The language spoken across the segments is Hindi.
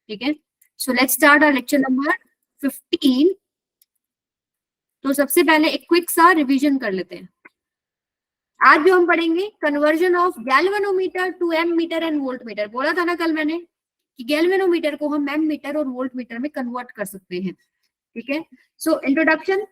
ठीक है, so let's start our lecture number 15। तो सबसे पहले एक क्विक सा रिवीजन कर लेते हैं। आज जो हम पढ़ेंगे conversion of galvanometer to ammeter and voltmeter. बोला था ना कल मैंने कि गैल्वेनोमीटर को हम एम मीटर और वोल्ट मीटर में कन्वर्ट कर सकते हैं। ठीक है, सो इंट्रोडक्शन।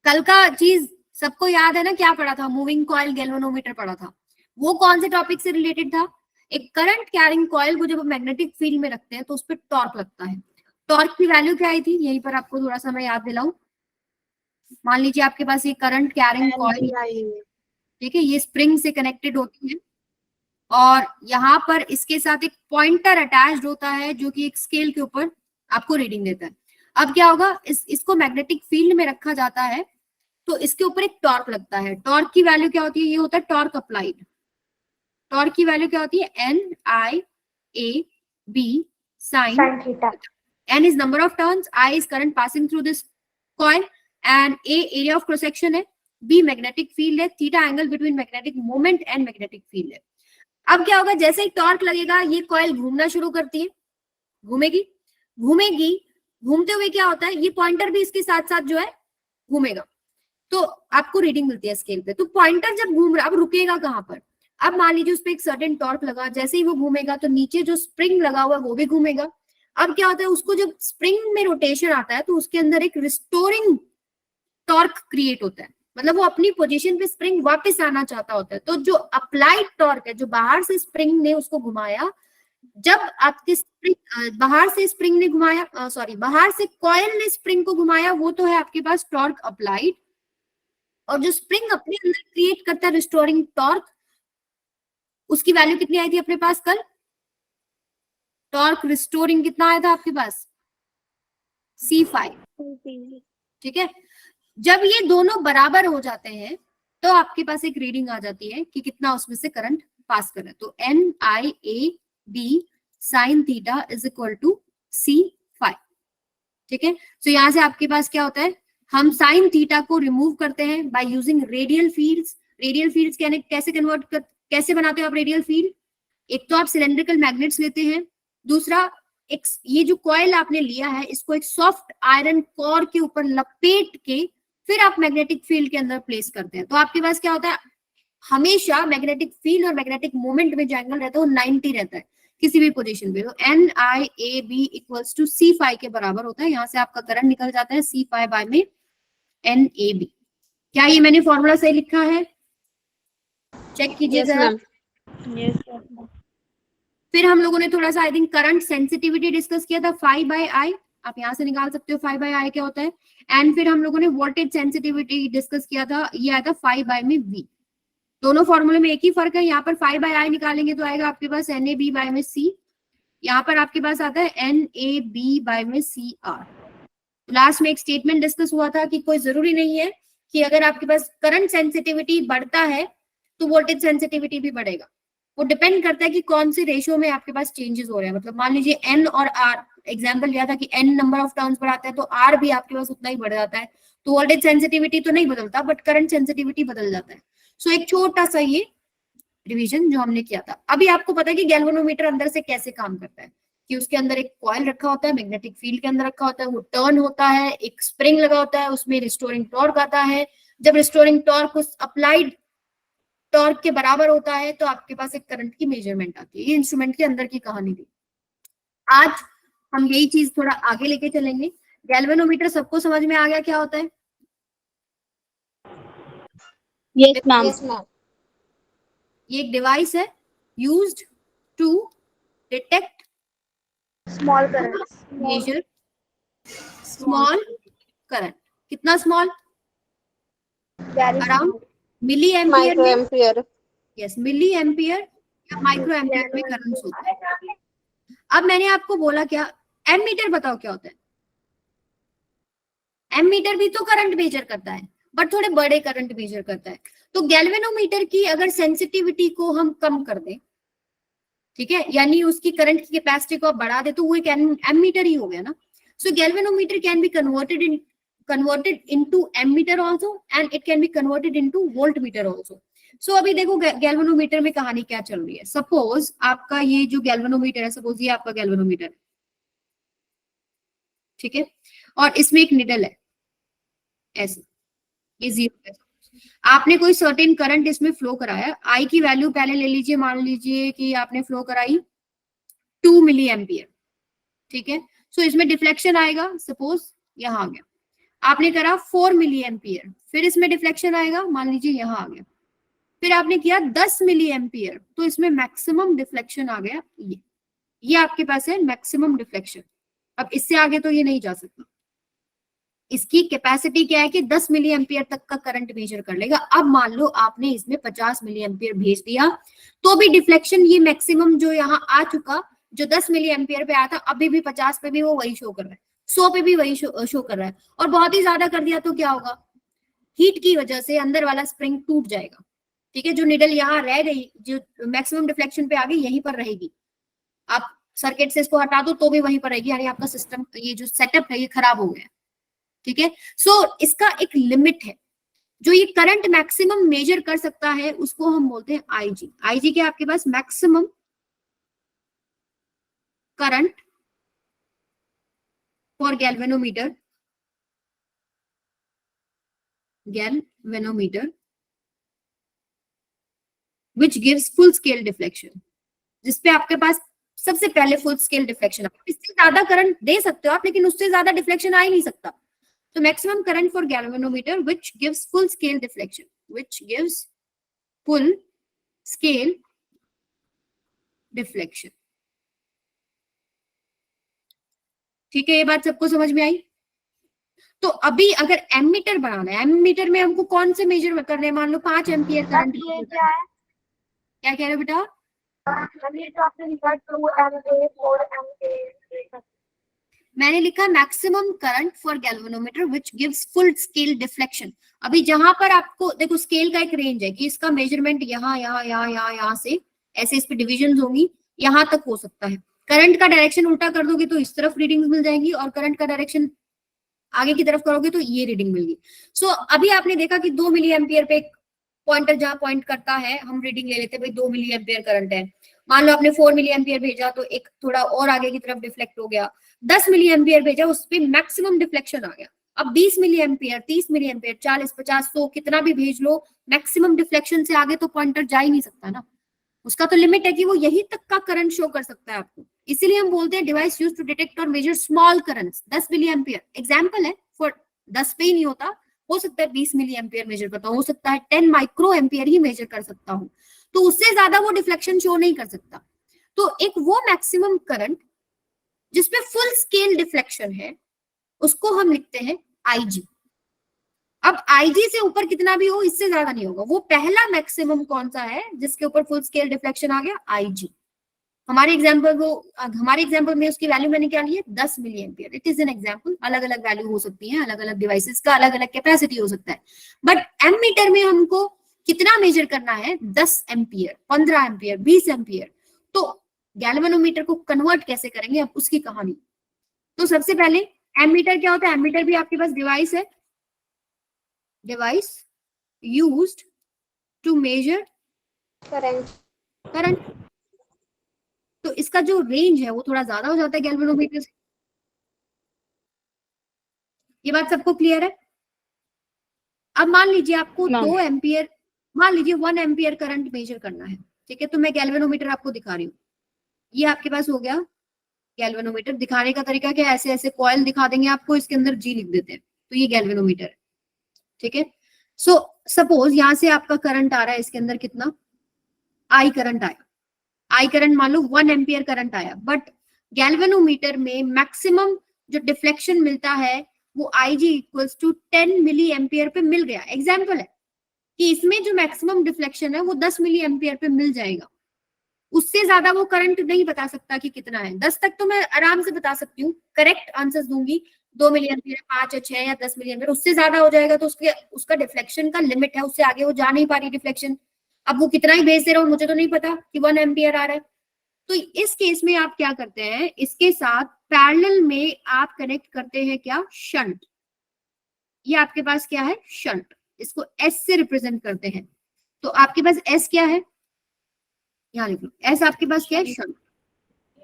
कल का चीज सबको याद है ना, क्या पढ़ा था? मूविंग कॉइल गैल्वेनोमीटर पढ़ा था। वो कौन से टॉपिक से रिलेटेड था? एक करंट कैरिंग कॉइल को जब हम मैग्नेटिक फील्ड में रखते हैं तो उस पर टॉर्क लगता है। टॉर्क की वैल्यू क्या आई थी? यहीं पर आपको थोड़ा सा मैं याद दिलाऊं। मान लीजिए आपके पास ये करंट कैरिंग कॉइल, ठीक है, ये स्प्रिंग से कनेक्टेड होती है और यहाँ पर इसके साथ एक पॉइंटर अटैच्ड होता है जो कि एक स्केल के ऊपर आपको रीडिंग देता है। अब क्या होगा, इसको मैग्नेटिक फील्ड में रखा जाता है तो इसके ऊपर एक टॉर्क लगता है। टॉर्क की वैल्यू क्या होती है? ये होता है टॉर्क अप्लाइड। टॉर्क की वैल्यू क्या होती है? NIAB sin theta. N is number of turns, I is current passing through this coil, and A area of cross section है, B magnetic field है, theta angle between magnetic moment and magnetic field है। अब क्या होगा, जैसे ही टॉर्क लगेगा ये कॉइल घूमना शुरू करती है, घूमेगी घूमेगी, घूमते हुए क्या होता है, ये पॉइंटर भी इसके साथ साथ जो है घूमेगा, तो आपको रीडिंग मिलती है स्केल पे। तो पॉइंटर जब घूम रहा, अब रुकेगा कहां पर? अब मान लीजिए उस पर एक सर्टेन टॉर्क लगा, जैसे ही वो घूमेगा तो नीचे जो स्प्रिंग लगा हुआ है वो भी घूमेगा। अब क्या होता है, उसको जब स्प्रिंग में रोटेशन आता है तो उसके अंदर एक रिस्टोरिंग टॉर्क क्रिएट होता है, मतलब वो अपनी पोजीशन पे स्प्रिंग वापस आना चाहता होता है। तो जो अप्लाइड टॉर्क है, जो बाहर से स्प्रिंग ने उसको घुमाया, जब आपके स्प्रिंग बाहर से स्प्रिंग ने घुमाया, सॉरी बाहर से कॉइल ने स्प्रिंग को घुमाया, वो तो है आपके पास टॉर्क अप्लाइड। और जो स्प्रिंग अपने अंदर क्रिएट करता है रिस्टोरिंग टॉर्क, उसकी वैल्यू कितनी आई थी अपने पास कल? टॉर्क रिस्टोरिंग कितना आया था आपके पास? C5। ठीक है, जब ये दोनों बराबर हो जाते हैं तो आपके पास एक रीडिंग आ जाती है कि कितना उसमें से करंट पास कर रहा है। तो NIAB sin theta is equal to C5। ठीक है, तो यहां से आपके पास क्या होता है, हम साइन थीटा को रिमूव करते हैं by using radial fields. Radial fields कैसे कन्वर्ट कर, कैसे बनाते हो आप रेडियल फील्ड? एक तो आप सिलेंड्रिकल मैग्नेट्स लेते हैं, दूसरा एक ये जो कॉइल आपने लिया है इसको एक सॉफ्ट आयरन कोर के ऊपर लपेट के फिर आप मैग्नेटिक फील्ड के अंदर प्लेस करते हैं। तो आपके पास क्या होता है, हमेशा मैग्नेटिक फील्ड और मैग्नेटिक मोमेंट में जो एंगल रहता है वो 90 रहता है किसी भी पोजीशन पे। तो NIAB इक्वल्स टू C5 के बराबर होता है। यहाँ से आपका करंट निकल जाता है C5 बाय में NAB। क्या ये मैंने फॉर्मूला सही लिखा है? चेक कीजिए जरा। फिर हम लोगों ने थोड़ा सा I think current sensitivity discuss किया था, phi बाय I। आप यहाँ से निकाल सकते हो phi बाय I क्या होता है। एंड फिर हम लोगों ने वोल्टेज सेंसिटिविटी डिस्कस किया था, ये आया था phi बाय में V। दोनों फॉर्मूले में एक ही फर्क है, यहाँ पर phi बाय I निकालेंगे तो आएगा आपके पास NAB बाय में C, यहाँ पर आपके पास आता है NAB बाय में CR। लास्ट में एक स्टेटमेंट डिस्कस हुआ था कि कोई जरूरी नहीं है कि अगर आपके पास करंट सेंसिटिविटी बढ़ता है तो वोल्टेज सेंसिटिविटी भी बढ़ेगा। वो डिपेंड करता है कि कौन से रेशियो में आपके पास चेंजेस हो रहे हैं। मतलब मान लीजिए N और R, एग्जांपल लिया था कि N नंबर ऑफ टर्न्स बढ़ाता है तो R भी आपके पास उतना ही बढ़ जाता है। तो वोल्टेज सेंसिटिविटी तो नहीं बदलता बट करंट सेंसिटिविटी बदल जाता है। सो एक छोटा सा ये रिवीजन जो हमने किया था। अभी आपको पता है कि गैल्वेनोमीटर अंदर से कैसे काम करता है, कि उसके अंदर एक कॉइल रखा होता है, मैग्नेटिक फील्ड के अंदर रखा होता है, वो टर्न होता है, एक स्प्रिंग लगा होता है, उसमें रिस्टोरिंग टॉर्क आता है। जब रिस्टोरिंग टॉर्क उस अप्लाइड टॉर्क के बराबर होता है तो आपके पास एक करंट की मेजरमेंट आती है। ये इंस्ट्रूमेंट के अंदर की कहानी थी। आज हम यही चीज थोड़ा आगे लेके चलेंगे। गैल्वेनोमीटर सबको समझ में आ गया क्या होता है? Yes ma'am. ये एक डिवाइस है used to detect small current, major small current. कितना small? Around milli ampere. Yes, milli ampere या माइक्रो एम्पियर में करंट होता है। अब मैंने आपको बोला क्या, एमीटर बताओ क्या होता है? एमीटर भी तो करंट मेजर करता है बट थोड़े बड़े करंट मेजर करता है। तो गैल्वेनोमीटर की अगर सेंसिटिविटी को हम कम कर दें, ठीक है, यानी उसकी करंट की कैपेसिटी को आप बढ़ा दे, तो वो एक एमीटर ही हो गया ना। So galvanometer can be converted into ammeter also and it can be converted into voltmeter also. सो अभी देखो गैल्वेनोमीटर में कहानी क्या चल रही है। सपोज आपका ये जो गैल्वेनोमीटर है, सपोज ये आपका गैल्वेनोमीटर है, ठीक है, और इसमें एक निडल है ऐसे, ये 0 है। आपने कोई सर्टेन करंट इसमें फ्लो कराया, आई की वैल्यू पहले ले लीजिए, मान लीजिए कि आपने फ्लो कराई 2 मिली एम्पियर, ठीक है। सो इसमें डिफ्लेक्शन आएगा, सपोज यहाँ आ गया। आपने करा 4 मिली एम्पियर, फिर इसमें डिफ्लेक्शन आएगा, मान लीजिए यहाँ आ गया। फिर आपने किया 10 मिली एम्पियर, तो इसमें मैक्सिमम डिफ्लेक्शन आ गया ये आपके पास है मैक्सिमम डिफ्लेक्शन। अब इससे आगे तो ये नहीं जा सकता। इसकी कैपेसिटी क्या है कि 10 मिली एम्पियर तक का करंट मेजर कर लेगा। अब मान लो आपने इसमें 50 मिली एम्पियर भेज दिया, तो भी डिफ्लेक्शन ये मैक्सिमम जो यहाँ आ चुका, जो 10 मिली एम्पियर पे आया था, अभी भी 50 पे भी वो वही शो कर रहा है, 100 पे भी वही शो कर रहा है। और बहुत ही ज्यादा कर दिया तो क्या होगा, हीट की वजह से अंदर वाला स्प्रिंग टूट जाएगा, ठीक है। जो निडल यहाँ रह गई, जो मैक्सिमम डिफ्लेक्शन पे आ गई, यहीं पर रहेगी। आप सर्किट से इसको हटा दो तो भी वहीं पर रहेगी, यानी आपका सिस्टम, ये जो सेटअप है, ये खराब हो गया, ठीक है। सो इसका एक लिमिट है। जो ये करंट मैक्सिमम मेजर कर सकता है उसको हम बोलते हैं आईजी। आईजी के आपके पास maximum current for galvanometer which gives full scale deflection, जिसपे आपके पास सबसे पहले फुल स्केल डिफ्लेक्शन। इससे ज्यादा करंट दे सकते हो आप, लेकिन उससे ज्यादा डिफ्लेक्शन आ ही नहीं सकता। तो maximum current for galvanometer which gives full scale deflection, which gives full scale deflection, ठीक है। ये बात सबको समझ में आई। तो अभी अगर एमीटर बनाना है, एमीटर में हमको कौन से मेजर करने हैं, मान लो 5 एम्पियर करंट, क्या है? क्या कह रहे हो बेटा? मैंने लिखा maximum current for galvanometer which gives full scale deflection. अभी जहां पर आपको देखो स्केल का एक रेंज है कि इसका मेजरमेंट यहाँ यहाँ यहाँ यहाँ यहाँ से ऐसे इस पे डिविजन होंगी, यहाँ तक हो सकता है। करंट का डायरेक्शन उल्टा कर दोगे तो इस तरफ रीडिंग मिल जाएंगी, और करंट का डायरेक्शन आगे की तरफ करोगे तो ये रीडिंग मिलेगी। सो अभी आपने देखा कि 2 मिली एम्पियर पे पॉइंटर जहां पॉइंट करता है, हम रीडिंग ले लेते हैं, भाई 2 मिली एम्पियर करंट है। मान लो आपने 4 मिली एम्पियर भेजा तो एक थोड़ा और आगे की तरफ डिफ्लेक्ट हो गया। 10 मिली एम्पियर भेजा, उस पर मैक्सिमम डिफ्लेक्शन आ गया। अब 20 मिली एम्पियर, 30 मिली एम्पियर, 40, 50, 100 कितना भी भेज लो, मैक्सिमम डिफ्लेक्शन से आगे तो पॉइंटर जा ही नहीं सकता ना। उसका तो लिमिट है कि वो यही तक का करंट शो कर सकता है आपको। इसीलिए हम बोलते हैं डिवाइस यूज्ड टू डिटेक्ट और measure small currents. 10 milliampere example है, फॉर 10 पे ही नहीं होता, हो सकता है 20 मिली एम्पियर मेजर करता हूं, हो सकता है 10 माइक्रो एम्पियर ही मेजर कर सकता हूं, तो उससे ज्यादा वो डिफ्लेक्शन शो नहीं कर सकता। तो एक वो मैक्सिमम करंट जिसपे फुल स्केल डिफ्लेक्शन है, उसको हम लिखते हैं आईजी। अब आईजी से ऊपर कितना भी हो, इससे ज्यादा नहीं होगा। वो पहला मैक्सिमम कौन सा है जिसके ऊपर फुल स्केल डिफ्लेक्शन आ गया, आईजी। हमारे एग्जांपल में उसकी वैल्यू मैंने क्या ली है, 10 milliampere. It is an example, अलग अलग वैल्यू हो सकती है, अलग अलग डिवाइसेस का अलग अलग कैपेसिटी हो सकता है। बट एमीटर में हमको कितना मेजर करना है, 10 एम्पियर, 15 एम्पियर, 20 एम्पियर। तो गैल्वेनोमीटर को कन्वर्ट कैसे करेंगे, अब उसकी कहानी। तो सबसे पहले एमीटर क्या होता है, एमीटर भी आपके पास डिवाइस है, device used to measure current. तो इसका जो रेंज है वो थोड़ा ज्यादा हो जाता है गैल्वेनोमीटर से। ये बात सबको क्लियर है? अब मान लीजिए आपको 2 एम्पियर, मान लीजिए 1 एम्पियर करंट मेजर करना है, ठीक है। तो मैं गैल्वेनोमीटर आपको दिखा रही हूँ। ये आपके पास हो गया गैल्वेनोमीटर। दिखाने का तरीका क्या है, ऐसे ऐसे कॉइल दिखा देंगे आपको, इसके अंदर जी लिख देते हैं, तो ये गैल्वेनोमीटर है, ठीक है। सो सपोज यहां से आपका करंट आ रहा है, इसके अंदर कितना आई करंट आया, आई करंट मान लो 1 एम्पियर करंट आया। बट गैल्वेनोमीटर में मैक्सिमम जो डिफ्लेक्शन मिलता है वो IG equals to 10 milliampere पे मिल गया। एग्जाम्पल है कि इसमें जो मैक्सिमम डिफ्लेक्शन है वो 10 मिली एम्पियर पे मिल जाएगा। उससे ज्यादा वो करंट नहीं बता सकता कि कितना है। 10 तक तो मैं आराम से बता सकती हूँ, करेक्ट आंसर दूंगी, 2 मिली एम्पियर, 5 या 6 या 10 मिली एम्पियर। उससे ज्यादा हो जाएगा तो उसका डिफ्लेक्शन का लिमिट है, उससे आगे वो जा नहीं पा रही डिफ्लेक्शन। अब वो कितना ही भेज दे रहा हूँ, मुझे तो नहीं पता कि 1 एम्पियर आ रहा है। तो इस केस में आप क्या करते हैं, इसके साथ पैरेलल में आप कनेक्ट करते हैं क्या, शंट। ये आपके पास क्या है, शंट। इसको S से रिप्रेजेंट करते हैं, तो आपके पास एस क्या है, यहाँ लिख लो, एस आपके पास क्या है, शंट।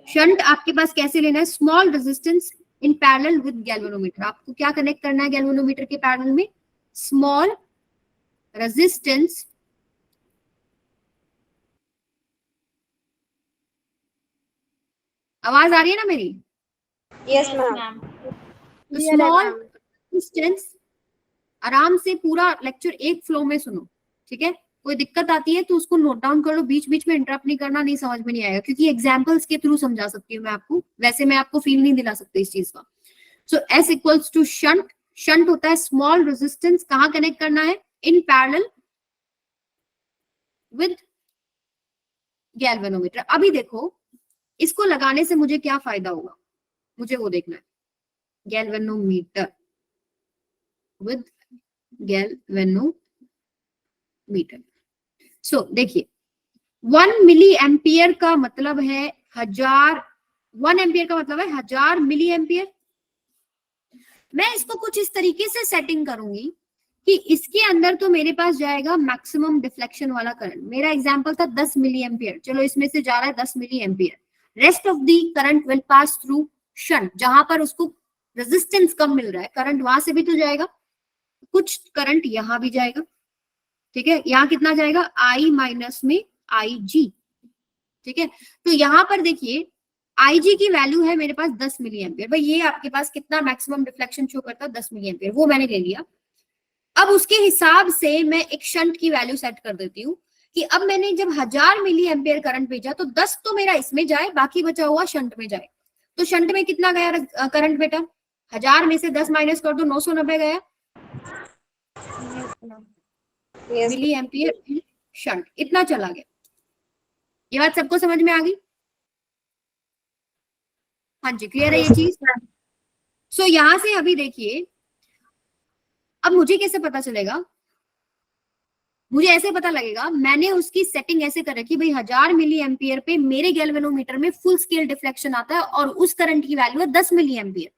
शंट आपके पास कैसे लेना है, small resistance in parallel with galvanometer. आपको क्या कनेक्ट करना है गैल्वेनोमीटर के पैरेलल में, स्मॉल रेजिस्टेंस आवाज आ रही है ना मेरी, Yes, ma'am. Small resistance. आराम से पूरा लेक्चर एक फ्लो में सुनो, ठीक है, कोई दिक्कत आती है तो उसको नोट डाउन कर लो, बीच बीच में इंटरप्ट नहीं करना, नहीं समझ में नहीं आएगा, क्योंकि एग्जांपल्स के थ्रू समझा सकती हूँ मैं आपको, वैसे मैं आपको फील नहीं दिला सकती इस चीज का। So S equals to shunt, shunt होता है स्मॉल रेजिस्टेंस, कहाँ कनेक्ट करना है, इन पैरेलल विद गैल्वेनोमीटर। अभी देखो इसको लगाने से मुझे क्या फायदा होगा, मुझे वो देखना है, गैल्वेनोमीटर विद गैल्वेनोमीटर। सो देखिए 1 मिली एम्पियर का मतलब है 1000, 1 एम्पियर का मतलब है 1000 मिली एम्पियर। मैं इसको कुछ इस तरीके से सेटिंग करूंगी कि इसके अंदर तो मेरे पास जाएगा मैक्सिमम डिफ्लेक्शन वाला करंट। मेरा एग्जांपल था 10 मिली एम्पियर, चलो इसमें से जा रहा है 10 milliampere. Rest of the current will pass through shunt, जहां पर उसको रेजिस्टेंस कम मिल रहा है, करंट वहां से भी तो जाएगा, कुछ करंट यहां भी जाएगा, ठीक है। यहाँ कितना जाएगा, आई माइनस में आई जी, ठीक है। तो यहाँ पर देखिए आई जी की वैल्यू है मेरे पास 10 मिली एम्पियर। भाई ये आपके पास कितना मैक्सिमम डिफ्लेक्शन शो करता है, 10 मिली एम्पियर, वो मैंने ले लिया। अब उसके हिसाब से मैं एक शंट की वैल्यू सेट कर देती हूँ कि अब मैंने जब 1000 मिली एम्पियर करंट भेजा तो 10 तो मेरा इसमें जाए, बाकी बचा हुआ शंट में जाए। तो शंट में कितना गया करंट बेटा, 1000 में से 10 माइनस कर दो, 990 गया Yes. Milliampere in shunt, इतना चला गया। ये बात सबको समझ में आ गई, हाँ जी, क्लियर है ये चीज। सो यहां से अभी देखिए, अब मुझे कैसे पता चलेगा, मुझे ऐसे पता लगेगा, मैंने उसकी सेटिंग ऐसे कर रखी भाई 1000 मिली एम्पियर पे मेरे गैल्वेनोमीटर में फुल स्केल डिफ्लेक्शन आता है और उस करंट की वैल्यू है 10 मिली एम्पियर,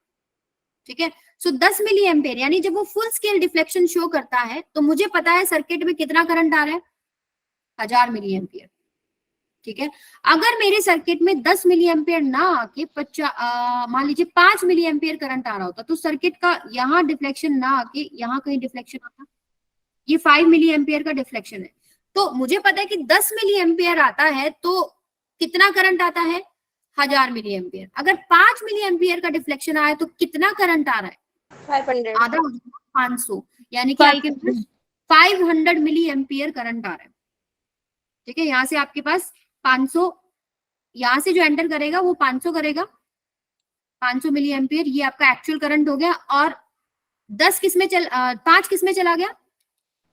ठीक है। सो 10 मिली एम्पियर यानी जब वो फुल स्केल डिफ्लेक्शन शो करता है तो मुझे पता है सर्किट में कितना करंट आ रहा है, 1000 मिली एम्पियर, ठीक है। अगर मेरे सर्किट में 10 मिली एम्पियर ना आके मान लीजिए 5 मिली एम्पियर करंट आ रहा होता तो सर्किट का यहाँ डिफ्लेक्शन ना आके यहाँ कहीं डिफ्लेक्शन आता, ये 5 मिली एम्पियर का डिफ्लेक्शन है। तो मुझे पता है कि 10 मिली एम्पियर आता है तो कितना करंट आता है, 1000 मिली एम्पियर। अगर 5 मिली एम्पियर का डिफ्लेक्शन आया तो कितना करंट आ रहा है, 500. आधा हो जाएगा 500, यानी कि आपके पास 500 मिली एम्पियर करंट आ रहा है, ठीक है। यहाँ से आपके पास 500, यहाँ से जो एंटर करेगा वो 500 करेगा, 500 मिली एम्पियर, ये आपका एक्चुअल करंट हो गया। और 10 किसमें 5 किसमें चला गया,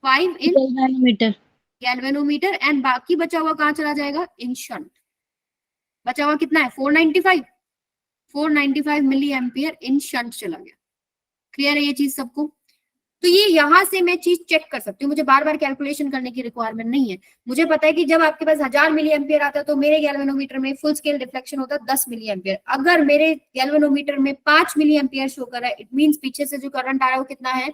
5 इन गैल्वेनोमीटर, गैल्वेनोमीटर, एंड बाकी बचा हुआ कहाँ चला जाएगा, इन शंट। बचा हुआ कितना है, 495 मिली एम्पियर इन शंट चला गया। क्लियर है ये चीज सबको। तो ये यहां से मैं चीज चेक कर सकती हूँ, मुझे बार बार कैलकुलेशन करने की रिक्वायरमेंट नहीं है। मुझे पता है कि जब आपके पास 1000 मिली एम्पियर आता है तो मेरे गैल्वेनोमीटर में फुल स्केल डिफ्लेक्शन होता है 10 मिली एम्पियर। अगर मेरे गैल्वेनोमीटर में 5 मिली एम्पियर शो कर रहा है, इट मींस पीछे से जो करंट आ रहा है वो कितना है,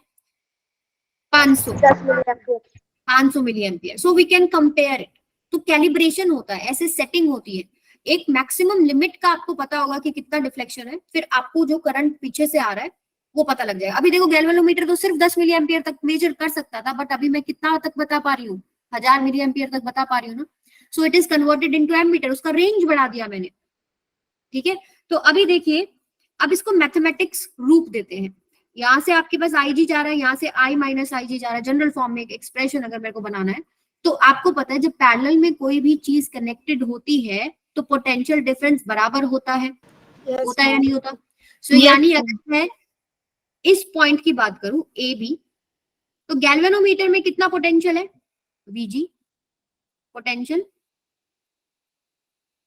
500 milli ampere. So we can compare it. तो कैलिब्रेशन होता है, ऐसे सेटिंग होती है। एक मैक्सिमम लिमिट का आपको पता होगा कि कितना डिफ्लेक्शन है, फिर आपको जो करंट पीछे से आ रहा है वो पता लग जाएगा। अभी देखो गैल्वेनोमीटर तो सिर्फ 10 मिली एम्पियर तक मेजर कर सकता था, बट अभी मैं कितना तक बता पा रही हूँ, 1000 मिली एम्पियर तक बता पा रही हूँ ना। So it is converted into ammeter, उसका रेंज बढ़ा दिया मैंने, ठीक है। तो अभी देखिए, अब इसको मैथमेटिक्स रूप देते हैं। यहाँ से आपके पास आई जी जा रहा है, यहाँ से आई माइनस आई जी जा रहा है, जनरल फॉर्म में एक एक्सप्रेशन अगर मेरे को बनाना है तो आपको पता है जब पैरेलल में कोई भी चीज कनेक्टेड होती है तो पोटेंशियल डिफरेंस बराबर होता है, होता है या नहीं होता। सो यानी अगर मैं इस पॉइंट की बात करूं ए बी, तो गैल्वेनोमीटर में कितना पोटेंशियल है, VG, potential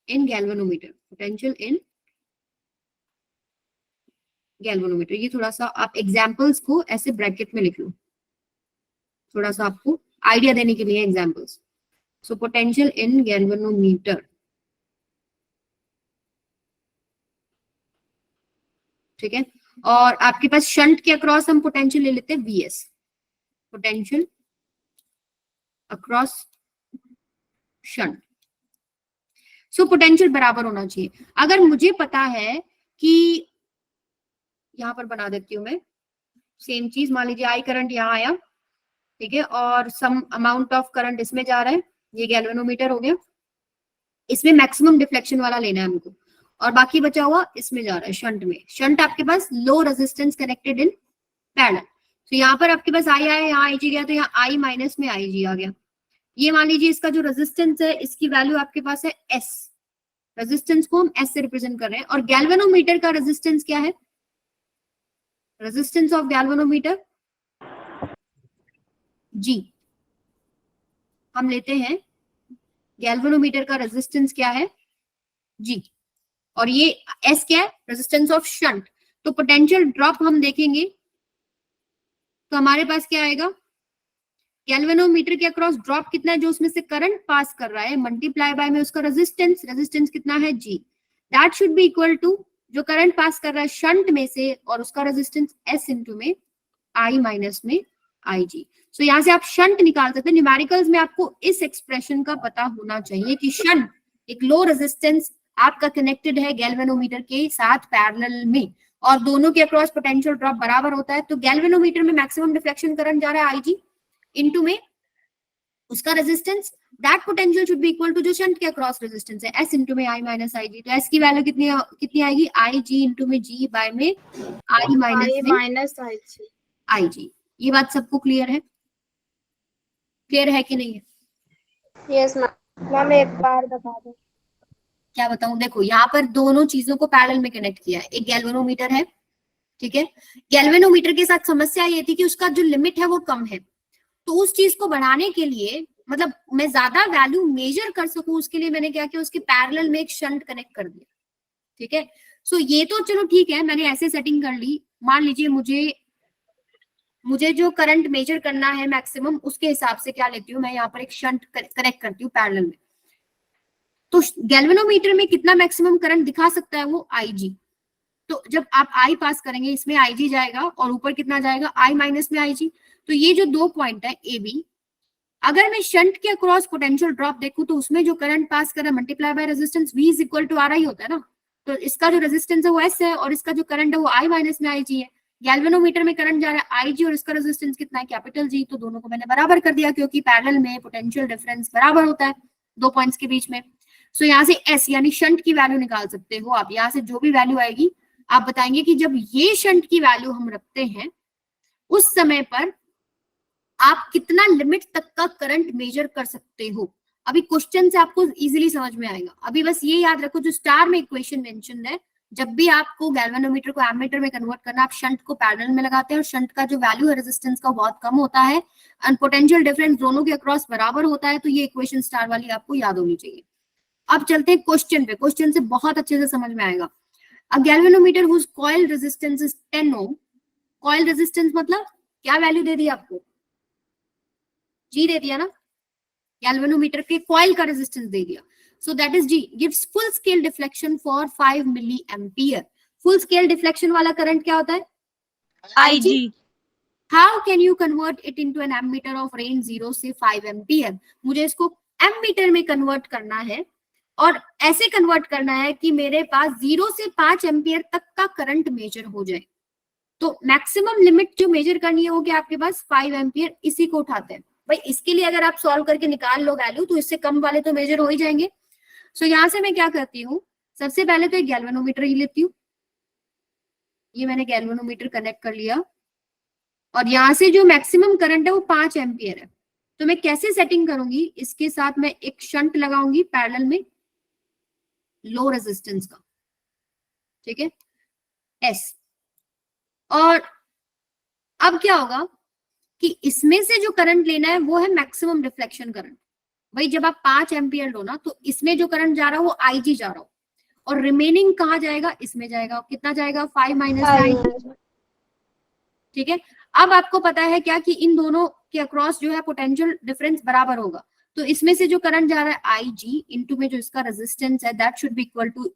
in galvanometer, potential in galvanometer. ये थोड़ा सा आप एग्जांपल्स को ऐसे ब्रैकेट में लिख लो, थोड़ा सा आपको आइडिया देने के लिए examples. So potential in galvanometer, ठीक है। और आपके पास शंट के अक्रॉस हम पोटेंशियल ले लेते हैं VS, potential across shunt. So potential बराबर होना चाहिए। अगर मुझे पता है कि यहां पर बना देती हूं मैं सेम चीज, मान लीजिए आई करंट यहाँ आया, ठीक है, और सम अमाउंट ऑफ करंट इसमें जा रहा है, ये गैल्वेनोमीटर हो गया, इसमें मैक्सिमम डिफ्लेक्शन वाला लेना है हमको, और बाकी बचा हुआ इसमें जा रहा है शंट में। शंट आपके पास low resistance connected in parallel, तो यहाँ पर आपके पास आई आया, यहाँ आई जी गया, तो यहाँ आई माइनस में आई जी आ गया। ये मान लीजिए इसका जो रेजिस्टेंस है इसकी वैल्यू आपके पास है एस, रेजिस्टेंस को हम एस से रिप्रेजेंट कर रहे हैं, और गैल्वेनोमीटर का रेजिस्टेंस क्या है, रेजिस्टेंस ऑफ गैल्वेनोमीटर जी, हम लेते हैं गैल्वेनोमीटर का रेजिस्टेंस क्या है जी, और ये एस क्या है, रेजिस्टेंस ऑफ शंट। तो पोटेंशियल ड्रॉप हम देखेंगे तो हमारे पास क्या आएगा, गैल्वेनोमीटर के अक्रॉस ड्रॉप कितना है, जो उसमें से करंट पास कर रहा है, मल्टीप्लाई बाय में उसका रेजिस्टेंस, रेजिस्टेंस कितना है जी, that should be equal to जो करंट पास कर रहा है शंट में से और उसका रेजिस्टेंस एस इंटू में आई माइनस में आई जी। सो यहाँ से आप शंट निकाल सकते हैं। न्यूमेरिकल्स में आपको इस एक्सप्रेशन का पता होना चाहिए कि शंट एक लो रेजिस्टेंस आपका कनेक्टेड है गैल्वेनोमीटर के साथ पैरेलल में, और दोनों के अक्रॉस पोटेंशियल ड्रॉप बराबर होता है, तो गैल्वेनोमीटर में मैक्सिमम डिफ्लेक्शन करंट जा रहा है आईजी इनटू में उसका resistance, that potential should be equal to जो शंट के अक्रॉस रेजिस्टेंस है एस इनटू में आई माइनस आई जी। तो एस की वैल्यू कितनी कितनी आएगी, आई जी इंटू में जी बाय में आई माइनस आई जी। ये बात सबको क्लियर है, क्लियर है कि नहीं है? Yes ma'am. मैम एक बार बता दो। क्या बताऊं, देखो यहाँ पर दोनों चीजों को पैरेलल में कनेक्ट किया है, एक गैल्वेनोमीटर है, ठीक है, गैल्वेनोमीटर के साथ समस्या ये थी कि उसका जो लिमिट है वो कम है, तो उस चीज को बढ़ाने के लिए, मतलब मैं ज्यादा वैल्यू मेजर कर सकूं उसके लिए मैंने क्या किया, उसके पैरेलल में एक शंट कनेक्ट कर दिया, ठीक है। सो ये तो चलो ठीक है, मैंने ऐसे सेटिंग कर ली, मान लीजिए मुझे जो करंट मेजर करना है मैक्सिमम, उसके हिसाब से क्या लेती हूँ मैं, यहाँ पर एक शंट कनेक्ट करती हूँ पैरेलल में। तो गैल्वेनोमीटर में कितना मैक्सिमम करंट दिखा सकता है वो आईजी, तो जब आप आई पास करेंगे इसमें आईजी जाएगा और ऊपर कितना जाएगा आई माइनस में आईजी। तो ये जो दो पॉइंट है ए बी, अगर मैं शंट के अक्रॉस पोटेंशियल ड्रॉप देखूं तो उसमें जो करंट पास कर रहा है multiply by resistance V is equal to R I होता है ना, तो इसका जो रेजिस्टेंस है वो एस है और इसका जो करंट है वो आई माइनस में आई जी है। गैल्वेनोमीटर में करंट जा रहा है आई जी और इसका रेजिस्टेंस कितना है कैपिटल जी, तो दोनों को मैंने बराबर कर दिया क्योंकि पैरेलल में पोटेंशियल डिफरेंस बराबर होता है दो पॉइंट्स के बीच में। सो यहाँ से एस यानी शंट की वैल्यू निकाल सकते हो आप, यहाँ से जो भी वैल्यू आएगी आप बताएंगे कि जब ये शंट की वैल्यू हम रखते हैं उस समय पर आप कितना लिमिट तक का करंट मेजर कर सकते हो। अभी क्वेश्चन से आपको इजीली समझ में आएगा, अभी बस ये याद रखो जो स्टार में इक्वेशन मेंशन है, जब भी आपको गैल्वेनोमीटर को एमीटर में कन्वर्ट करना, आप शंट को पैरेलल में लगाते हैं और शंट का जो वैल्यू है रेजिस्टेंस का बहुत कम होता है एंड पोटेंशियल डिफरेंस दोनों के अक्रॉस बराबर होता है, तो ये इक्वेशन स्टार वाली आपको याद होनी चाहिए। अब चलते हैं क्वेश्चन पे, क्वेश्चन से बहुत अच्छे से समझ में आएगा। A galvanometer whose coil resistance is 10 ohm, coil resistance मतलब क्या वैल्यू दे दी आपको, जी दे दिया ना, गैल्वेनोमीटर के कॉइल का रेजिस्टेंस दे दिया, so that is G, gives full scale deflection for 5 milliampere. Full scale deflection वाला करंट क्या होता है, IG। How can you convert it into an ammeter of range 0 से 5 एम्पियर, मुझे इसको एमीटर में कन्वर्ट करना है और ऐसे कन्वर्ट करना है कि मेरे पास 0 से 5 एम्पियर तक का करंट मेजर हो जाए। तो मैक्सिमम लिमिट जो मेजर करनी है वो क्या आपके पास 5 एम्पियर, इसी को उठाते हैं भाई। इसके लिए अगर आप सॉल्व करके निकाल लो वैल्यू तो इससे कम वाले तो मेजर हो ही जाएंगे। सो यहाँ से मैं क्या करती हूँ, सबसे पहले तो एक गैल्वेनोमीटर ही लेती हूँ, ये मैंने गैल्वेनोमीटर कनेक्ट कर लिया और यहाँ से जो मैक्सिमम करंट है वो 5 एम्पियर है। तो मैं कैसे सेटिंग करूंगी, इसके साथ मैं एक शंट लगाऊंगी पैरेलल में लो रेजिस्टेंस का, ठीक है एस, और अब क्या होगा कि इसमें से जो करंट लेना है वो है मैक्सिमम रिफ्लेक्शन करंट। भाई जब आप 5 एम्पियर लो ना तो इसमें जो करंट जा रहा है वो आईजी जा रहा हो और रिमेनिंग कहाँ जाएगा, इसमें जाएगा, कितना जाएगा 5 माइनस आई, ठीक है। अब आपको पता है क्या कि इन दोनों के अक्रॉस जो है पोटेंशियल डिफरेंस बराबर होगा, तो इसमें से जो करंट जा रहा है आई जी इंटू में जो इसका रेजिस्टेंस है that should be equal to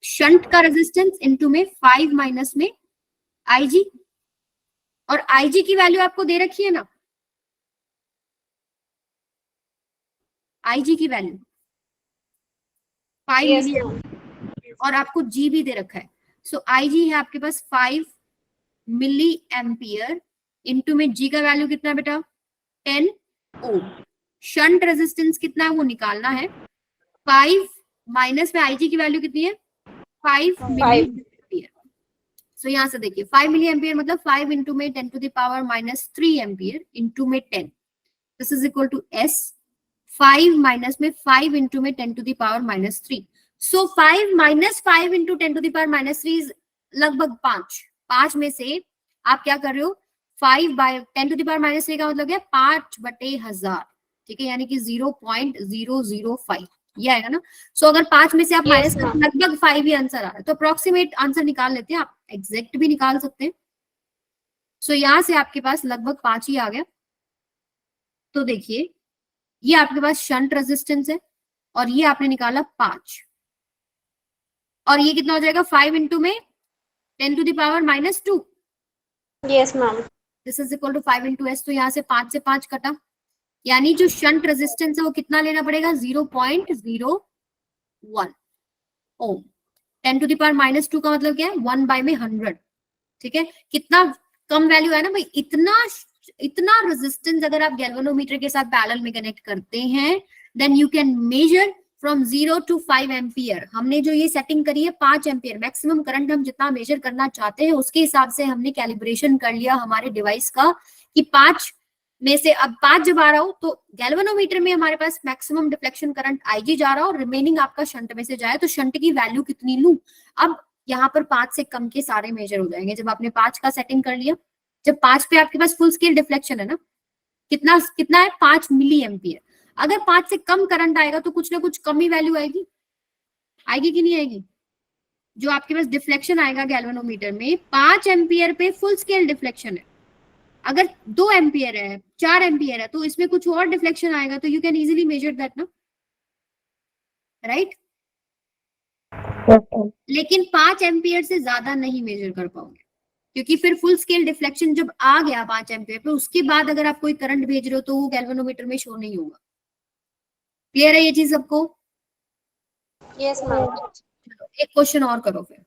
shunt का रेजिस्टेंस इंटू में 5 माइनस में आई जी, और आईजी की वैल्यू आपको दे रखी है ना, आईजी की वैल्यू 5 Yes, मिली ma'am. और आपको जी भी दे रखा है. सो आई जी है आपके पास 5 मिली एम्पियर. इंटू में जी का वैल्यू कितना है बेटा? 10 ओम. शंट रेजिस्टेंस कितना है वो निकालना है. 5 माइनस में आईजी की वैल्यू कितनी है? 5 मिली 5. एम्पियर. सो यहां से देखिए 5 मिली एम्पियर मतलब 5 इंटू में 10 to the power minus 3 ampere into में 10. This is equal to S. 5 minus में 5 इंटू में 10 to the power minus 3. So 5 minus 5 into 10 to the power minus 3 is लगभग 5. 5 में से आप क्या कर रहे हो? 5 by 10 to the power minus 3 का मतलब है 5/1000. ठीक है, यानी कि 0.005 ये आएगा ना. सो अगर 5 में से आप Yes, माइनस कर ma'am. लगभग 5 ही आंसर आ रहा है. तो अप्रोक्सीमेट आंसर निकाल लेते हैं, आप एग्जैक्ट भी निकाल सकते हैं. सो यहां से आपके पास लगभग 5 ही आ गया. तो देखिए ये आपके पास शंट रेजिस्टेंस है और ये आपने निकाला 5. और ये कितना हो जाएगा? 5 इंटू में 10 to the power minus 2. Yes, ma'am. This is equal to 5 into S. तो यहाँ से 5 से 5 कटा, यानी जो शंट रेजिस्टेंस है वो कितना लेना पड़ेगा? 0.01 ओम. 10 टू द पावर माइनस 2 का मतलब क्या है? 1/100. ठीक है, कितना कम वैल्यू है ना भाई. इतना इतना रेजिस्टेंस अगर आप गैल्वेनोमीटर के साथ पैरेलल में कनेक्ट करते हैं, then you can measure from 0 to 5 ampere. हमने जो ये सेटिंग करी है 5 एम्पियर मैक्सिमम करंट हम जितना मेजर करना चाहते हैं उसके हिसाब से हमने कैलिब्रेशन कर लिया हमारे डिवाइस का कि 5 में से अब 5 जब आ रहा हो तो गैल्वेनोमीटर में हमारे पास मैक्सिमम डिफ्लेक्शन करंट आईजी जा रहा हो और रिमेनिंग आपका शंट में से जाए. तो शंट की वैल्यू कितनी लूं? अब यहाँ पर 5 से कम के सारे मेजर हो जाएंगे जब आपने 5 का सेटिंग कर लिया. जब 5 पे आपके पास फुल स्केल डिफ्लेक्शन है ना, कितना कितना है? 5 मिली एम्पियर. अगर 5 से कम करंट आएगा तो कुछ ना कुछ कम ही वैल्यू आएगी. आएगी कि नहीं आएगी? जो आपके पास डिफ्लेक्शन आएगा गैल्वेनोमीटर में 5 एम्पियर पे फुल स्केल डिफ्लेक्शन है. अगर 2 एम्पियर है, 4 एम्पियर है तो इसमें कुछ और डिफ्लेक्शन आएगा. तो you can easily measure that ना, राइट? लेकिन 5 एम्पियर से ज्यादा नहीं मेजर कर पाओगे क्योंकि फिर फुल स्केल डिफ्लेक्शन जब आ गया 5 एम्पियर पे उसके बाद अगर आप कोई करंट भेज रहे हो तो वो गैल्वेनोमीटर में शो नहीं होगा. क्लियर है ये चीज सबको? Yes, ma'am. एक क्वेश्चन और करो फिर.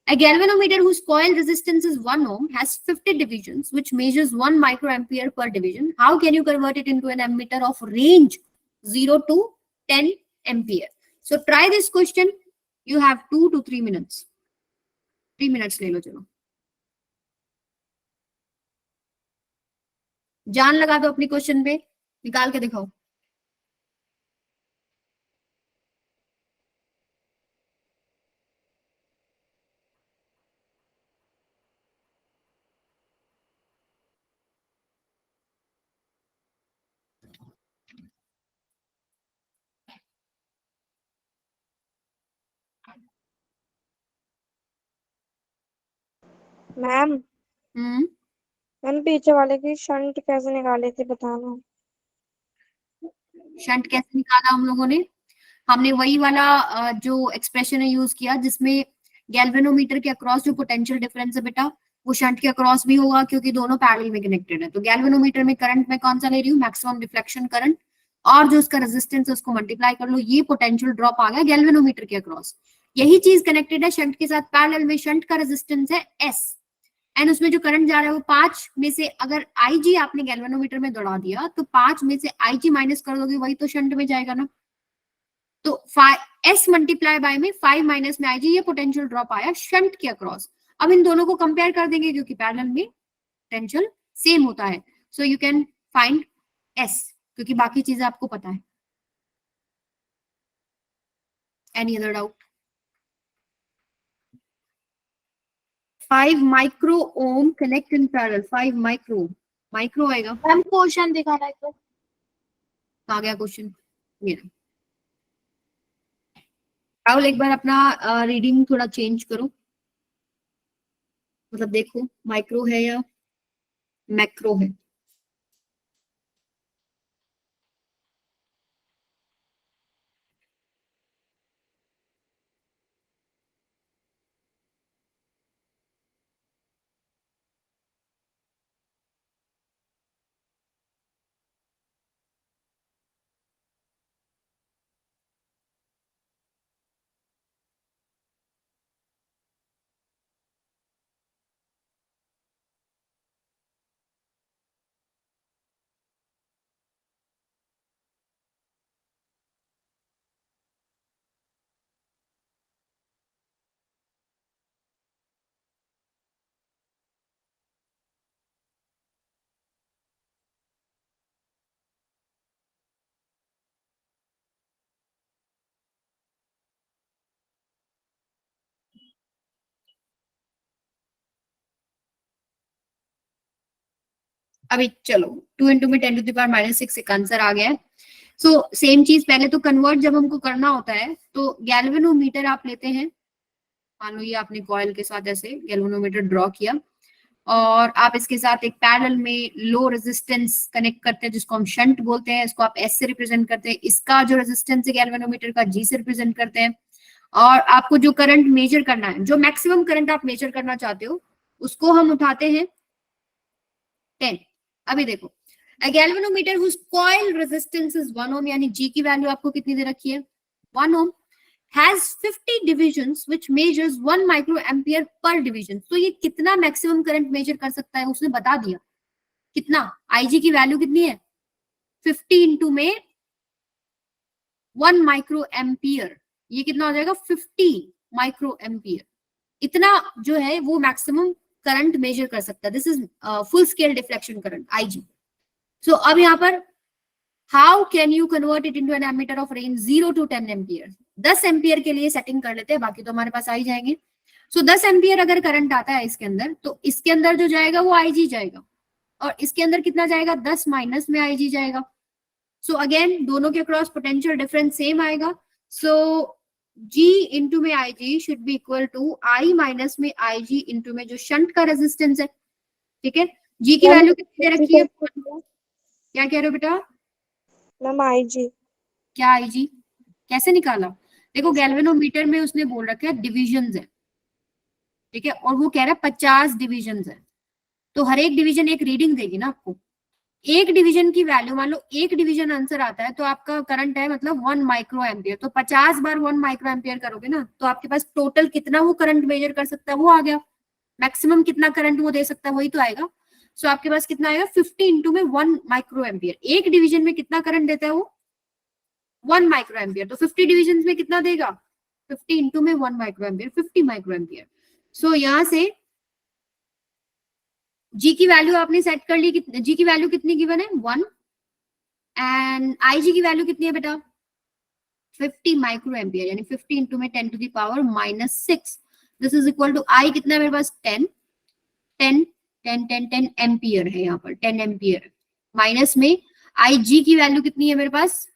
A galvanometer whose coil resistance is 1 ohm has 50 divisions which measures 1 microampere per division. How can you convert it into an ammeter of range 0 to 10 ampere? So try this question. You have 2 to 3 minutes. 3 minutes ले लो चलो. जान लगा दो अपनी क्वेश्चन पे, निकाल के दिखाओ. मैम, हम्म. मैम पीछे वाले की शंट कैसे निकाले थे बताना. शंट कैसे निकाला हम लोगों ने? हमने वही वाला जो एक्सप्रेशन है यूज किया जिसमें गैल्वेनोमीटर के अक्रॉस जो पोटेंशियल डिफरेंस है बेटा वो शंट के अक्रॉस भी होगा क्योंकि दोनों पैरेलल में कनेक्टेड है. तो गैल्वेनोमीटर में करंट में कौन सा ले रही हूँ? Maximum deflection current. और जो उसका रेजिस्टेंस है उसको मल्टीप्लाई कर लो. ये पोटेंशियल ड्रॉप आ गया गैल्वेनोमीटर के अक्रॉस. यही चीज कनेक्टेड है शंट के साथ पैरेलल में. शंट का रेजिस्टेंस है एस एंड उसमें जो करंट जा रहा है वो 5 में से अगर आईजी आपने गैल्वेनोमीटर में दौड़ा दिया तो 5 में से आईजी माइनस कर दोगे वही तो शंट में जाएगा ना. तो एस मल्टीप्लाई बाय में 5 माइनस में आईजी ये पोटेंशियल ड्रॉप आया शंट के अक्रॉस. अब इन दोनों को कंपेयर कर देंगे क्योंकि पैरेलल में पोटेंशियल सेम होता है. सो यू कैन फाइंड एस क्योंकि बाकी चीजें आपको पता है. Any other doubt? 5 micro ohm connect in parallel. 5 micro micro आएगा. मैम क्वेश्चन दिखा रहा है तो. आ गया क्वेश्चन. ये राहुल एक बार अपना रीडिंग थोड़ा चेंज करो, मतलब देखो माइक्रो है या मैक्रो है. अभी चलो 2 इंटू में 10 टू द पावर माइनस 6 एक आंसर आ गया है। सो सेम चीज पहले तो कन्वर्ट जब हमको करना होता है तो गैल्वेनोमीटर आप लेते हैं, मान लो ये आपने कॉइल के साथ ऐसे गैल्वेनोमीटर ड्रॉ किया और आप इसके साथ एक पैरेलल में लो रेजिस्टेंस कनेक्ट करते हैं जिसको हम शंट बोलते हैं, इसको आप एस से रिप्रेजेंट करते हैं, इसका जो रेजिस्टेंस है गैल्वेनोमीटर का जी से रिप्रेजेंट करते हैं, और आपको जो करंट मेजर करना है, जो मैक्सिमम करंट आप मेजर करना चाहते हो उसको हम उठाते हैं 10। अभी देखो a galvanometer whose coil resistance is 1 ohm, यानी G की वैल्यू आपको कितनी दे रखी है 1 ohm, has 50 divisions which measures 1 microampere per division। तो ये कितना मैक्सिमम करंट मेजर कर सकता है उसने बता दिया, कितना IG की वैल्यू कितनी है 50 इंटू में 1 माइक्रो एम्पियर, ये कितना हो जाएगा 50 माइक्रो एम्पियर, इतना जो है वो मैक्सिमम करंट मेजर कर सकता है। This is full scale deflection current IG। So अब यहाँ पर how can you convert it into an ammeter of range 0 to 10 ampere. 10 ampere के लिए सेटिंग कर लेते हैं, बाकी तो हमारे पास आ ही जाएंगे। सो 10 एम्पियर अगर करंट आता है इसके अंदर तो इसके अंदर जो जाएगा वो IG जाएगा, और इसके अंदर कितना जाएगा 10 माइनस में IG जाएगा। सो अगेन दोनों के क्रॉस पोटेंशियल डिफरेंस सेम आएगा। सो G इंटू में IG should be equal to I minus में IG इंटू में जो शंट का रेजिस्टेंस है। ठीक है, G की वैल्यू कितनी दे रखी है, क्या कह रहे हो बेटा मैम IG क्या IG कैसे निकाला, देखो गैल्वेनोमीटर में उसने बोल रखा है डिविजन्स है, ठीक है, और वो कह रहा है 50 डिविजन्स है, तो हर एक डिवीजन एक रीडिंग देगी ना आपको। एक डिवीजन की वैल्यू, मान लो एक डिवीजन आंसर आता है तो आपका करंट है मतलब 1 माइक्रो एम्पियर, तो 50 बार 1 माइक्रो एम्पियर करोगे ना तो आपके पास टोटल कितना वो करंट मेजर कर सकता है वो आ गया, मैक्सिमम कितना करंट वो दे सकता है वही तो आएगा। सो आपके पास कितना आएगा 50 इंटू में 1 माइक्रो एम्पियर, एक डिवीजन में कितना करंट देता है वो 1 माइक्रो एम्पियर, तो 50 डिविजन में कितना देगा 50 इंटू में 1 माइक्रो एम्पियर 50 माइक्रो एम्पियर। सो यहाँ से G की वैल्यू आपने सेट कर ली, G की वैल्यू कितनी गिवन है 1, एंड IG की वैल्यू कितनी है बेटा 50 माइक्रो एम्पियर, यानी 50 इंटू में 10 to the power minus 6, this is equal to I कितना है मेरे पास 10 एम्पियर है, यहाँ पर 10 एम्पियर, माइनस में IG की वैल्यू कितनी है मेरे पास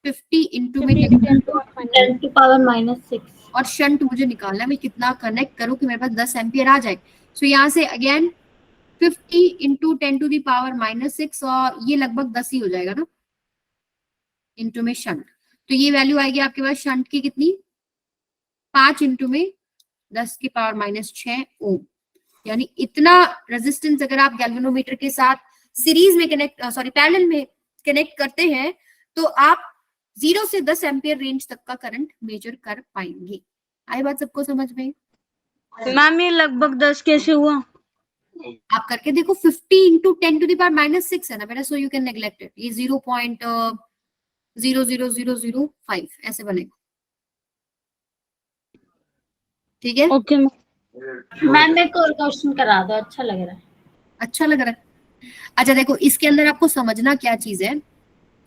50 इंटू में 10 टू पावर माइनस 6, और शंट मुझे निकालना है मैं कितना कनेक्ट करूं कि मेरे पास 10 एम्पियर आ जाए। सो यहाँ से again 50 into 10 to the power minus 6, और ये लगभग 10 ही हो जाएगा ना इंटू में शंट, तो ये वैल्यू आएगी आपके पास शंट की कितनी 5 इंटू में 10 की पावर माइनस 6 ओम, यानी इतना रेजिस्टेंस अगर आप गैल्वेनोमीटर के साथ सीरीज में कनेक्ट पैरेलल में कनेक्ट करते हैं तो आप 0 से 10 एम्पियर रेंज तक का करंट मेजर कर पाएंगे। आई बात सबको समझ में? मैम ये लगभग 10 कैसे हुआ? आप करके देखो 50 into 10 to the power minus 6 है ना बेटा, so you can neglect it, ये 0.00005 ऐसे बनेगा। ठीक है, ओके मैम मेरे को और क्वेश्चन करा दो, अच्छा लग रहा है। अच्छा लग रहा है। अच्छा देखो इसके अंदर आपको समझना क्या चीज है,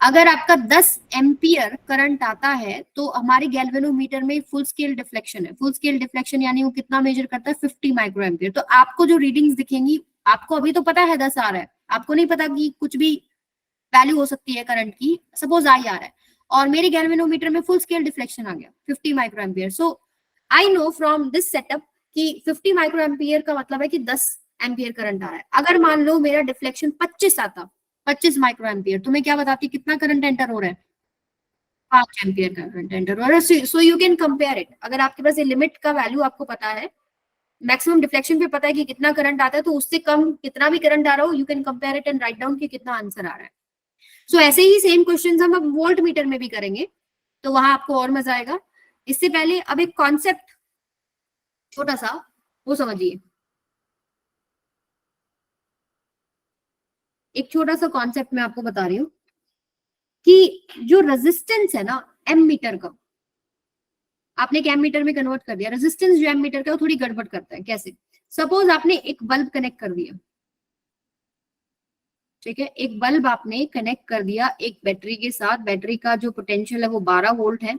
अगर आपका 10 एम्पियर करंट आता है तो हमारे गैल्वेनोमीटर में फुल स्केल डिफ्लेक्शन है, फुल स्केल डिफ्लेक्शन यानी वो कितना मेजर करता है 50 माइक्रो एम्पियर, तो आपको जो रीडिंग्स दिखेंगी आपको अभी तो पता है 10 आ रहा है, आपको नहीं पता कि कुछ भी वैल्यू हो सकती है करंट की, सपोज आई आ रहा है और मेरे गैल्वेनोमीटर में फुल स्केल डिफ्लेक्शन आ गया 50 micro ampere. So I know from this setup कि 50 माइक्रो एम्पियर का मतलब है कि 10 एम्पियर करंट आ रहा है। अगर मान लो मेरा डिफ्लेक्शन 25 आता, 25 माइक्रो एम्पियर, तो मैं क्या बताती कितना करंट एंटर हो रहा है 5 एम्पियर का करंट एंटर हो रहा है। सो यू कैन कंपेयर इट, अगर आपके पास ये लिमिट का वैल्यू आपको पता है, मैक्सिमम डिफ्लेक्शन पे पता है कि कितना करंट आता है, तो उससे कम कितना भी करंट आ रहा हो you can compare it and write down कि कितना आंसर आ रहा है। सो ऐसे ही सेम क्वेश्चंस हम अब वोल्ट मीटर में भी करेंगे, तो वहां आपको और मजा आएगा। इससे पहले अब एक कॉन्सेप्ट छोटा सा वो समझिए, एक छोटा सा कॉन्सेप्ट मैं आपको बता रही हूँ कि जो रेजिस्टेंस है ना एम मीटर का, आपने एक एम मीटर में कन्वर्ट कर दिया, रेजिस्टेंस जो एम मीटर का वो थोड़ी गड़बड़ करता है। कैसे? सपोज आपने एक बल्ब कनेक्ट कर दिया, ठीक है, एक बल्ब आपने कनेक्ट कर दिया एक बैटरी के साथ, बैटरी का जो पोटेंशियल है वो 12 वोल्ट है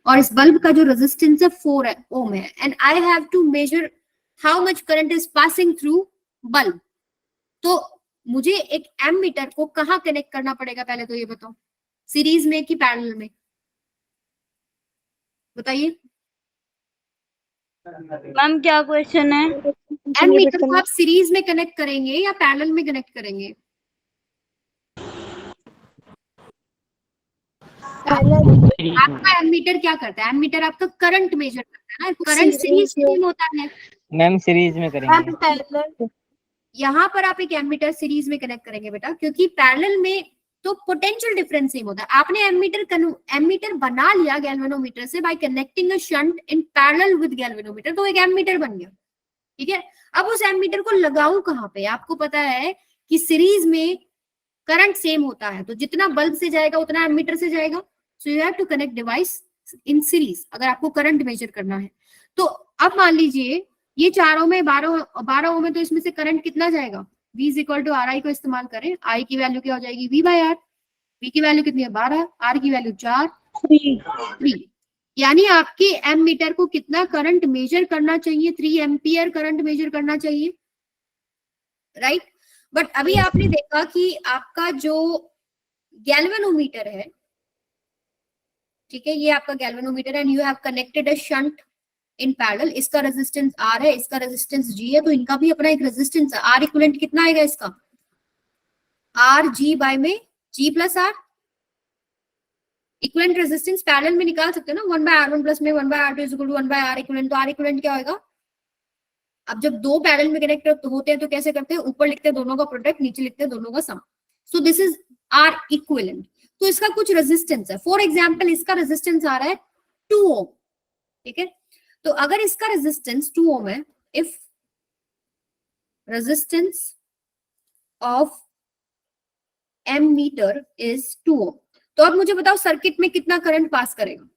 और इस बल्ब का जो रेजिस्टेंस है 4 ओम है, and I have to measure how much current is passing through bulb. तो मुझे एक एमीटर को कहाँ कनेक्ट करना पड़ेगा, पहले तो ये बताओ, सीरीज में कि पैरेलल में, बताइए। मैम क्या क्वेश्चन है? एमीटर को आप सीरीज में कनेक्ट करेंगे या पैरेलल में कनेक्ट करेंगे? आपका एमीटर क्या करता है? एमीटर आपका करंट मेजर करता है ना, करंट सीरीज में होता है। मैम सीरीज में करेंगे। यहाँ पर आप एक एमीटर सीरीज में कनेक्ट करेंगे बेटा, क्योंकि पैरेलल में तो पोटेंशियल डिफरेंस सेम होता है। आपने एमीटर बना लिया गैल्वेनोमीटर से bye connecting a shunt in parallel with galvanometer, तो एक एमीटर बन गया, ठीक है। अब उस एमीटर को लगाऊं कहाँ पे? आपको पता है कि सीरीज में करंट सेम होता है, तो जितना बल्ब से जाएगा उतना एमीटर से जाएगा। So you have to connect device in series अगर आपको करंट मेजर करना है। तो अब मान लीजिए ये चारों में 12 ओम है, तो इसमें से करंट कितना जाएगा? V is equal to R I को इस्तेमाल करें, आई की वैल्यू क्या हो जाएगी? V by R. V की वैल्यू कितनी है? 12, आर की वैल्यू 4, 3। यानी आपके एमीटर को कितना करंट मेजर करना चाहिए? 3 एम्पियर करंट मेजर करना चाहिए, राइट। बट अभी आपने देखा कि आपका जो गैल्वेनोमीटर है, ठीक है, ये आपका गैल्वेनोमीटर है, and you have connected a shunt in parallel. इसका रेजिस्टेंस R है, इसका रेजिस्टेंस G है, तो इनका भी अपना एक रेजिस्टेंस है। R इक्विवेलेंट कितना आएगा इसका? R G बाय में G plus R। Equivalent resistance parallel में निकाल सकते हो ना, 1 बाय R1 प्लस में 1 by R2 is equal to 1 by R equivalent. तो R इक्विवेलेंट क्या होगा? अब जब दो पैरेलल में कनेक्ट होते हैं तो कैसे करते हैं? ऊपर लिखते हैं दोनों का प्रोडक्ट, नीचे लिखते हैं दोनों का sum. So this is R equivalent. तो इसका कुछ रेजिस्टेंस है। फॉर एग्जांपल इसका रेजिस्टेंस आ रहा है 2 ओम, ठीक है। तो अगर इसका रेजिस्टेंस 2 ओम है, if resistance of ammeter is 2 ohm, तो अब मुझे बताओ सर्किट में कितना करंट पास करेगा?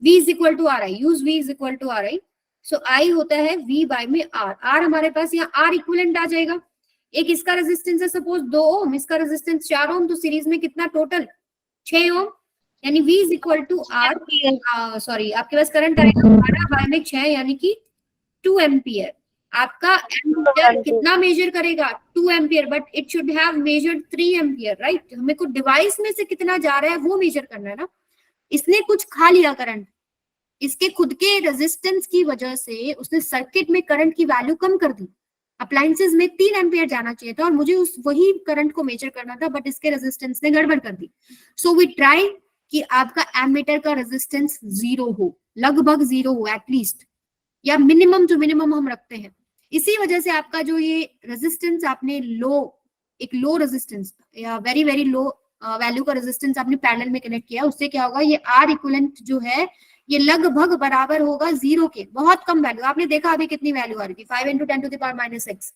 V is equal to R I, use V is equal to R I. So I होता है V बाय में R। R हमारे पास यहाँ R इक्विवेलेंट आ जाएगा। एक इसका रेजिस्टेंस है सपोज 2 ओम, इसका रेजिस्टेंस 4 ओम, तो सीरीज में कितना टोटल? 6 ओम। यानी V is equal to R, sorry आपके पास करंट आएगा 12 बाय में 6 यानी कि 2 एम्पियर। आपका एमीटर कितना मेजर करेगा? 2 ampere, but it should have measured 3 ampere, right. हमें को डिवाइस में से कितना जा रहा है वो मेजर करना है ना। इसने कुछ खा लिया करंट, इसके खुद के रेजिस्टेंस की वजह से उसने सर्किट में करंट की वैल्यू कम कर दी। अप्लायंसेस में 3 एम्पियर जाना चाहिए था और मुझे उस वही करंट को मेजर करना था, बट इसके रेजिस्टेंस ने गड़बड़ कर दी। सो वी ट्राई कि आपका एमीटर का रेजिस्टेंस 0 हो, लगभग 0 हो एटलीस्ट, या मिनिमम टू मिनिमम हम रखते हैं। इसी वजह से आपका जो ये रेजिस्टेंस आपने एक लो रेजिस्टेंस या वेरी वेरी लो वैल्यू का रेजिस्टेंस आपने पैरेलल में कनेक्ट किया, उससे क्या होगा? ये R इक्विवेलेंट जो है ये लगभग बराबर होगा 0 के। बहुत कम वैल्यू, आपने देखा अभी कितनी वैल्यू आ रही थी? 5 × 10⁻⁻6,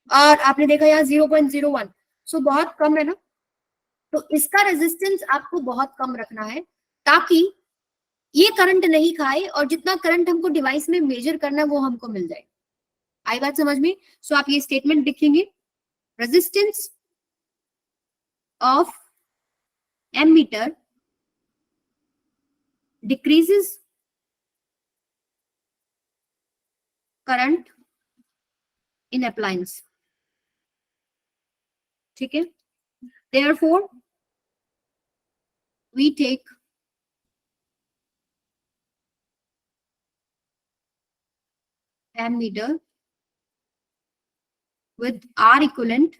और आपने देखा यहाँ 0.01। सो बहुत कम है ना। तो इसका रेजिस्टेंस आपको बहुत कम रखना है ताकि ये करंट नहीं खाए और जितना करंट हमको डिवाइस में मेजर करना है वो हमको मिल जाए। आई बात समझ में? सो आप ये स्टेटमेंट लिखेंगे, resistance of ammeter decreases current in appliance, ठीक है। therefore we take ammeter with R equivalent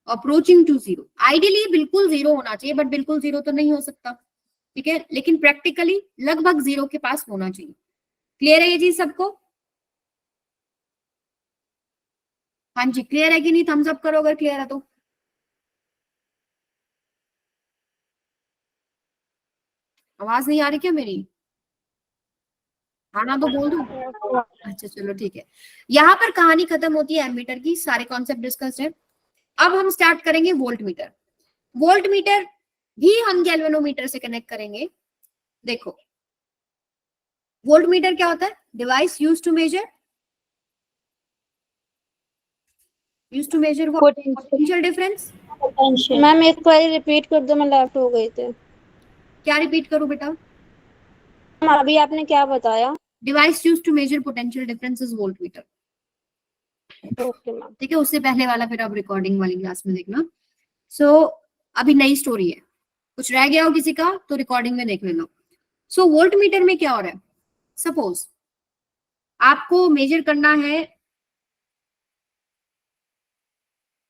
approaching to 0। Ideally बिल्कुल 0 होना चाहिए, बट बिल्कुल 0 तो नहीं हो सकता, ठीक है, लेकिन प्रैक्टिकली लगभग 0 के पास होना चाहिए। क्लियर है ये चीज सबको? हाँ जी, क्लियर है कि नहीं? थम्स अप करो अगर क्लियर है तो। आवाज नहीं आ रही क्या मेरी? हाँ ना तो बोल दूं? अच्छा चलो ठीक है। यहाँ पर कहानी खत्म होती है एमीटर की, सारे कॉन्सेप्ट डिस्कस है। अब हम स्टार्ट करेंगे वोल्ट मीटर। वोल्ट मीटर भी हम गैल्वेनोमीटर से कनेक्ट करेंगे। देखो वोल्ट मीटर क्या होता है? Device use to measure potential difference. Ma'am एक बार रिपीट कर दो, मैं लेफ्ट हो गई थी। क्या रिपीट करूं बेटा? अभी आपने क्या बताया? Device use to measure potential difference is volt meter. Okay ma'am. ठीक है, उससे पहले वाला फिर आप रिकॉर्डिंग वाली क्लास में देखना। सो अभी नई स्टोरी है, कुछ रह गया हो किसी का तो रिकॉर्डिंग में देख लेना। सो वोल्ट मीटर में क्या हो रहा है, सपोज आपको मेजर करना है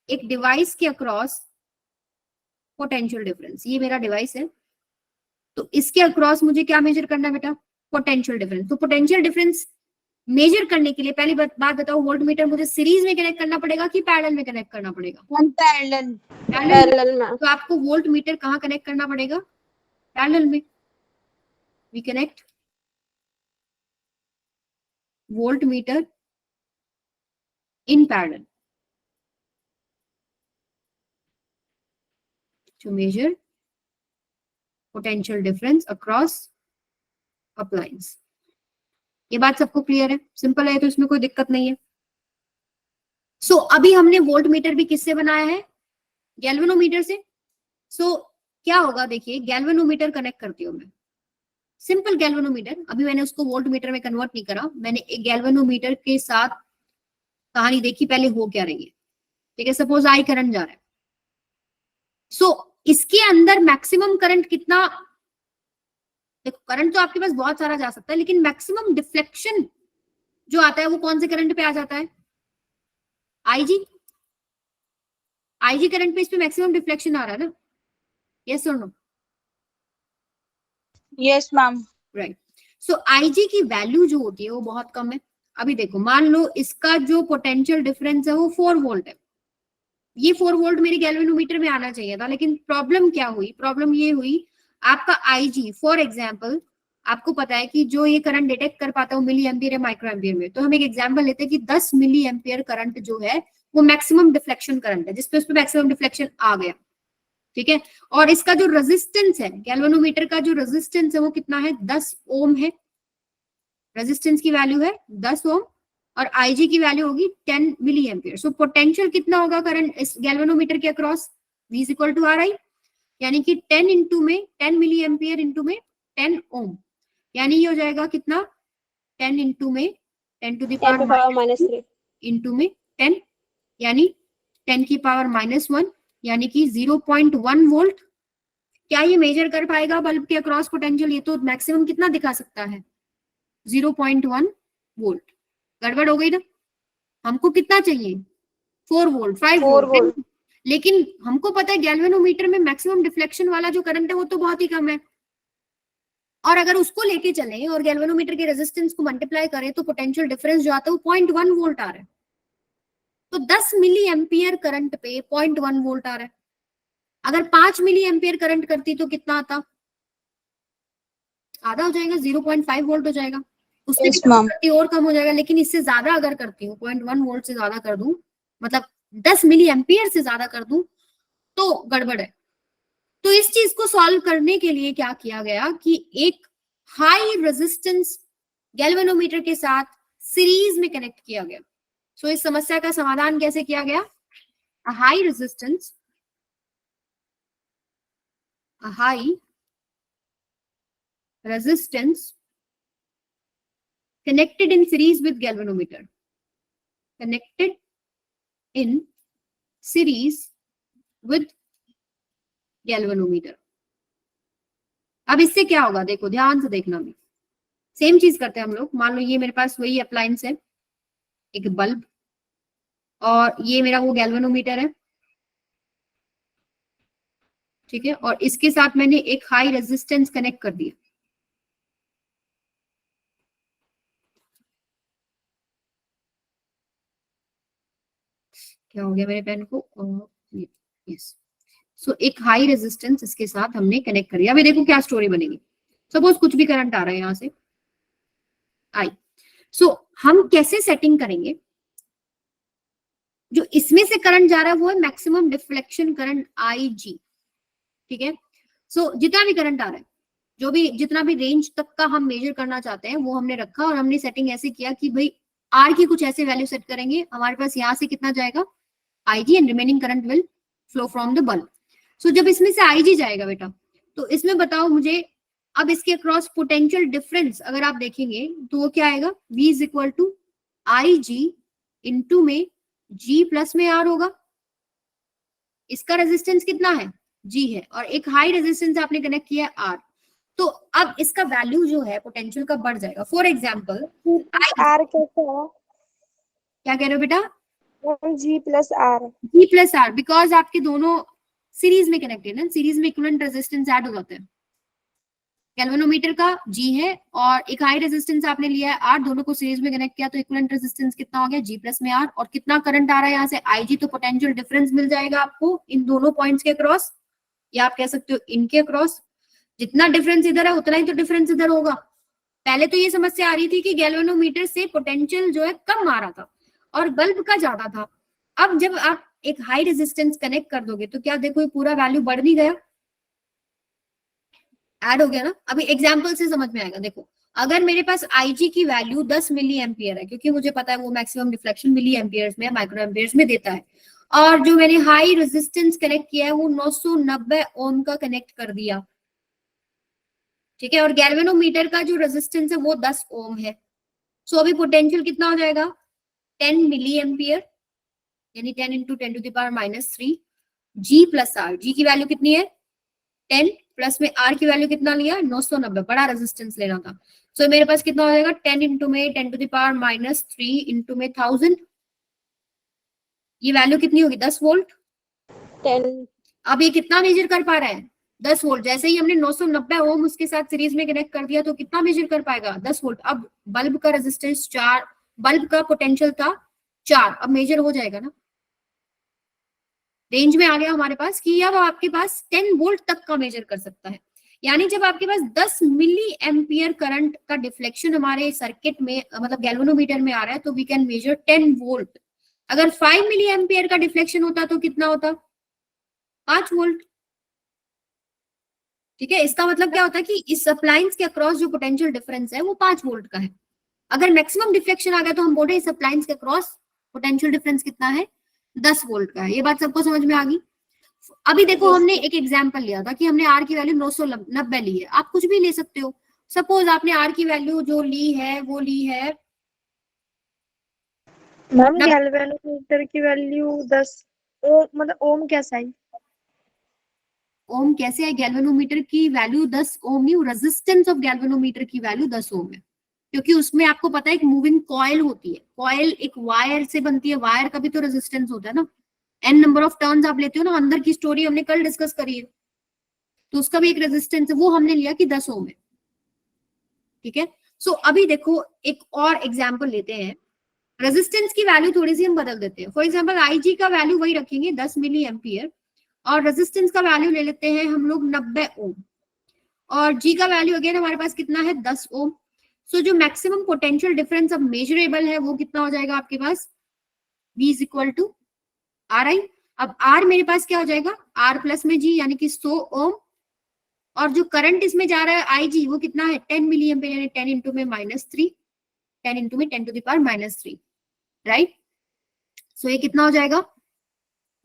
एक डिवाइस के अक्रॉस पोटेंशियल डिफरेंस। ये मेरा डिवाइस है, तो इसके अक्रॉस मुझे क्या मेजर करना है बेटा, पोटेंशियल डिफरेंस। तो पोटेंशियल डिफरेंस मेजर करने के लिए पहली बात बताओ, वोल्ट मीटर मुझे सीरीज में कनेक्ट करना पड़ेगा कि पैरेलल में कनेक्ट करना पड़ेगा? पैरेलल। Parallel ma'am. तो आपको वोल्ट मीटर कहाँ कनेक्ट करना पड़ेगा, पैरेलल में। We connect volt meter in parallel to measure potential difference across appliance। ये बात सबको क्लियर है, सिंपल है, तो इसमें कोई दिक्कत नहीं है। सो अभी हमने वोल्ट मीटर भी किससे बनाया है, गैल्वेनोमीटर से। सो क्या होगा, देखिए गैल्वेनोमीटर कनेक्ट करती हूँ मैं, सिंपल गैल्वेनोमीटर। अभी मैंने उसको वोल्ट मीटर में कन्वर्ट नहीं करा, मैंने एक गैल्वेनोमीटर के साथ कहानी देखी पहले हो क्या रही है। ठीक है, सपोज आई करंट जा रहा है, सो इसके अंदर मैक्सिमम करंट कितना, देखो करंट तो आपके पास बहुत सारा जा सकता है, लेकिन मैक्सिमम डिफ्लेक्शन जो आता है वो कौन से करंट पे आ जाता है, आईजी। आईजी करंट पे इस पे मैक्सिमम डिफ्लेक्शन आ रहा है ना, यस और नो? Yes ma'am. राइट। सो आईजी की वैल्यू जो होती है वो बहुत कम है। अभी देखो, मान लो इसका जो पोटेंशियल डिफरेंस है वो 4 वोल्ट है, ये 4 वोल्ट मेरे गैल्वेनोमीटर में आना चाहिए था, लेकिन प्रॉब्लम क्या हुई, प्रॉब्लम ये हुई आपका आईजी, फॉर एग्जांपल आपको पता है कि जो ये करंट डिटेक्ट कर पाता है वो मिली एम्पियर या माइक्रो एम्पियर में। तो हम एक एग्जांपल लेते हैं कि 10 मिली एम्पियर करंट जो है वो मैक्सिमम डिफ्लेक्शन करंट है, जिसपे उसपे मैक्सिमम डिफ्लेक्शन आ गया। ठीक है, और इसका जो रेजिस्टेंस है, गैल्वेनोमीटर का जो रेजिस्टेंस है वो कितना है, 10 ओम है। रेजिस्टेंस की वैल्यू है 10 ओम और आईजी की वैल्यू होगी 10 मिली एम्पियर। सो पोटेंशियल कितना होगा करंट इस गैल्वेनोमीटर के across, V is equal to RI, यानी कि 10 इंटू में 10 मिली एम्पियर इंटू में 10 ओम, यानी ये हो जाएगा कितना, 10 इंटू में 10 टू द पावर -3 इंटू में 10, यानी 10 की पावर -1, यानी कि 0.1 वोल्ट। क्या ये मेजर कर पाएगा बल्ब के अक्रॉस पोटेंशियल? ये तो मैक्सिमम कितना दिखा सकता है, 0.1 वोल्ट। गड़बड़ हो गई ना, हमको कितना चाहिए, 4 वोल्ट, 5 वोल्ट, लेकिन हमको पता है गैल्वेनोमीटर में मैक्सिमम डिफ्लेक्शन वाला जो करंट है वो तो बहुत ही कम है, और अगर उसको लेके चले और गैल्वेनोमीटर के रेजिस्टेंस को मल्टीप्लाई करें तो पोटेंशियल डिफरेंस जो आता है वो 0.1 वोल्ट आ रहा है। तो 10 मिली एम्पियर करंट पे 0.1 वोल्ट आ रहा है। अगर 5 मिली एम्पियर करंट करती तो कितना आता, आधा हो जाएगा, 0.5 वोल्ट हो जाएगा, उससे Yes, भी ma'am. करती और कम हो जाएगा। लेकिन इससे ज्यादा अगर करती हूँ, 0.1 वोल्ट से ज्यादा कर दूं, मतलब 10 मिली एम्पियर से ज्यादा कर दूं, तो गड़बड़ है। तो इस चीज को सॉल्व करने के लिए क्या किया गया कि एक हाई रेजिस्टेंस गैल्वेनोमीटर के साथ सीरीज में कनेक्ट किया गया। सो इस समस्या का समाधान कैसे किया गया, high resistance, high resistance connected in series with galvanometer, connected in series with galvanometer। अब इससे क्या होगा, देखो ध्यान से देखना, भी सेम चीज करते हैं हम लोग। मान लो ये मेरे पास वही अप्लायंस है, एक बल्ब, और ये मेरा वो गैल्वेनोमीटर है, ठीक है, और इसके साथ मैंने एक हाई रेजिस्टेंस कनेक्ट कर दिया। क्या हो गया मेरे पेन को, यस। सो एक हाई रेजिस्टेंस इसके साथ हमने कनेक्ट कर दिया। अभी देखो क्या स्टोरी बनेगी। सपोज कुछ भी करंट आ रहा है यहां से, आई। सो हम कैसे सेटिंग करेंगे, जो इसमें से करंट जा रहा है वो है मैक्सिमम डिफ्लेक्शन करंट IG, ठीक है। सो जितना भी करंट आ रहा है, जो भी जितना भी रेंज तक का हम मेजर करना चाहते हैं वो हमने रखा, और हमने सेटिंग ऐसे किया कि भाई R की कुछ ऐसे वैल्यू सेट करेंगे, हमारे पास यहाँ से कितना जाएगा IG, and remaining current will flow from the bulb. So जब इसमें से IG जाएगा बेटा, तो इसमें बताओ मुझे, अब इसके अक्रॉस पोटेंशियल डिफरेंस अगर आप देखेंगे तो वो क्या आएगा, V is equal to IG into में G प्लस में R होगा। इसका रेजिस्टेंस कितना है? G है, और एक हाई रेजिस्टेंस आपने कनेक्ट किया है R। तो अब इसका वैल्यू जो है पोटेंशियल का बढ़ जाएगा। फॉर एग्जाम्पल R कैसे है? क्या कह रहे हो बेटा? G plus R। G plus R, because आपके दोनों सीरीज में कनेक्टेड है, सीरीज में इक्विवेलेंट रेजिस्टेंस ऐड हो जाते हैं। गैल्वेनोमीटर का G है और एक हाई रेजिस्टेंस आपने लिया है R, दोनों को सीरीज में कनेक्ट किया तो इक्विवेलेंट रेजिस्टेंस कितना हो गया? G प्लस में R। और कितना करंट आ रहा है यहाँ से? IG। तो पोटेंशियल डिफरेंस मिल जाएगा आपको इन दोनों पॉइंट्स के अक्रॉस, या आप कह सकते हो इनके अक्रॉस। जितना डिफरेंस इधर है उतना ही तो डिफरेंस इधर होगा। पहले तो ये समस्या आ रही थी कि गैल्वेनोमीटर से पोटेंशियल जो है कम आ रहा था और बल्ब का ज्यादा था। अब जब आप एक हाई रेजिस्टेंस कनेक्ट कर दोगे तो क्या देखो ये पूरा वैल्यू बढ़ नहीं गया, ऐड हो गया ना। अभी एग्जांपल से समझ में आएगा। देखो अगर मेरे पास IG की वैल्यू 10 मिली एम्पियर है, क्योंकि मुझे पता है वो मैक्सिमम डिफ्लेक्शन मिली एम्पियर्स में, माइक्रो एम्पियर्स में देता है, और जो मैंने हाई रेजिस्टेंस कनेक्ट किया है वो 990 ओम का कनेक्ट कर दिया, ठीक है, और गैल्वेनोमीटर का जो रेजिस्टेंस है वो 10 ओम है। सो अभी पोटेंशियल कितना हो जाएगा? 10 मिली एम्पियर, यानी 10 into 10 to the power -3 G plus R। G की वैल्यू कितनी है? 10, प्लस में R की वैल्यू कितना लिया? 990, बड़ा रेजिस्टेंस लेना था। सो मेरे पास कितना हो जाएगा? 10 इंटू में 10 टू द पावर -3 इंटू में 1000। ये वैल्यू कितनी होगी? 10 वोल्ट। 10। अब ये कितना मेजर कर पा रहा है? 10 वोल्ट। जैसे ही हमने 990 ओम उसके साथ सीरीज में कनेक्ट कर दिया तो कितना मेजर कर पाएगा? 10 वोल्ट। अब बल्ब का रेजिस्टेंस 4, बल्ब का पोटेंशियल था 4, अब मेजर हो जाएगा ना, रेंज में आ गया हमारे पास कि अब आपके पास 10 वोल्ट तक का मेजर कर सकता है। यानी जब आपके पास 10 मिली एम्पियर करंट का डिफ्लेक्शन हमारे सर्किट में मतलब गैल्वेनोमीटर में आ रहा है तो वी कैन मेजर 10 वोल्ट। अगर 5 मिली एम्पियर का डिफ्लेक्शन होता तो कितना होता? 5 वोल्ट। ठीक है, इसका मतलब क्या होता है कि इस अप्लायंस के अक्रॉस जो पोटेंशियल डिफरेंस है वो 5 वोल्ट का है। अगर मैक्सिमम डिफ्लेक्शन आ गया तो हम बोल रहे हैं इस अप्लायंस के अक्रॉस पोटेंशियल डिफरेंस कितना है? 10 वोल्ट का है। ये बात सबको समझ में आ गई? अभी देखो हमने एक एग्जांपल लिया था कि हमने R की वैल्यू 990 ली है। आप कुछ भी ले सकते हो। सपोज आपने R की वैल्यू जो ली है वो ली है मैम गैल्वेनोमीटर की वैल्यू 10 ओम, मतलब ओम कैसा है? ओम कैसे है? गैल्वेनोमीटर की वैल्यू 10 ओम नहीं, रेजिस्टेंस ऑफ गैल्वेनोमीटर की वैल्यू 10 ओम है, क्योंकि उसमें आपको पता है एक मूविंग कॉइल होती है। कॉइल एक वायर से बनती है, वायर का भी तो रेजिस्टेंस होता है ना। n नंबर ऑफ टर्न्स आप लेते हो ना, अंदर की स्टोरी हमने कल डिस्कस करी है, तो उसका भी एक रेजिस्टेंस है, वो हमने लिया कि 10 ओम है। ठीक है, सो अभी देखो एक और एग्जाम्पल लेते हैं। रेजिस्टेंस की वैल्यू थोड़ी सी हम बदल देते हैं। फॉर एग्जाम्पल IG का वैल्यू वही रखेंगे 10 मिली एम्पियर, और रेजिस्टेंस का वैल्यू ले लेते हैं हम लोग 90 ओम, और G का वैल्यू अगेन हमारे पास कितना है? 10 ओम। सो जो मैक्सिमम पोटेंशियल डिफरेंस अब मेजरेबल है वो कितना हो जाएगा आपके पास? V is equal to RI। अब R मेरे पास क्या हो जाएगा? R प्लस में G, यानी कि 100 ओम, और जो करंट इसमें जा रहा है IG वो कितना है? 10 मिली एम्पियर, यानी 10 इंटू में -3, 10 इंटू में 10 टू द पावर -3, राइट। सो ये कितना हो जाएगा?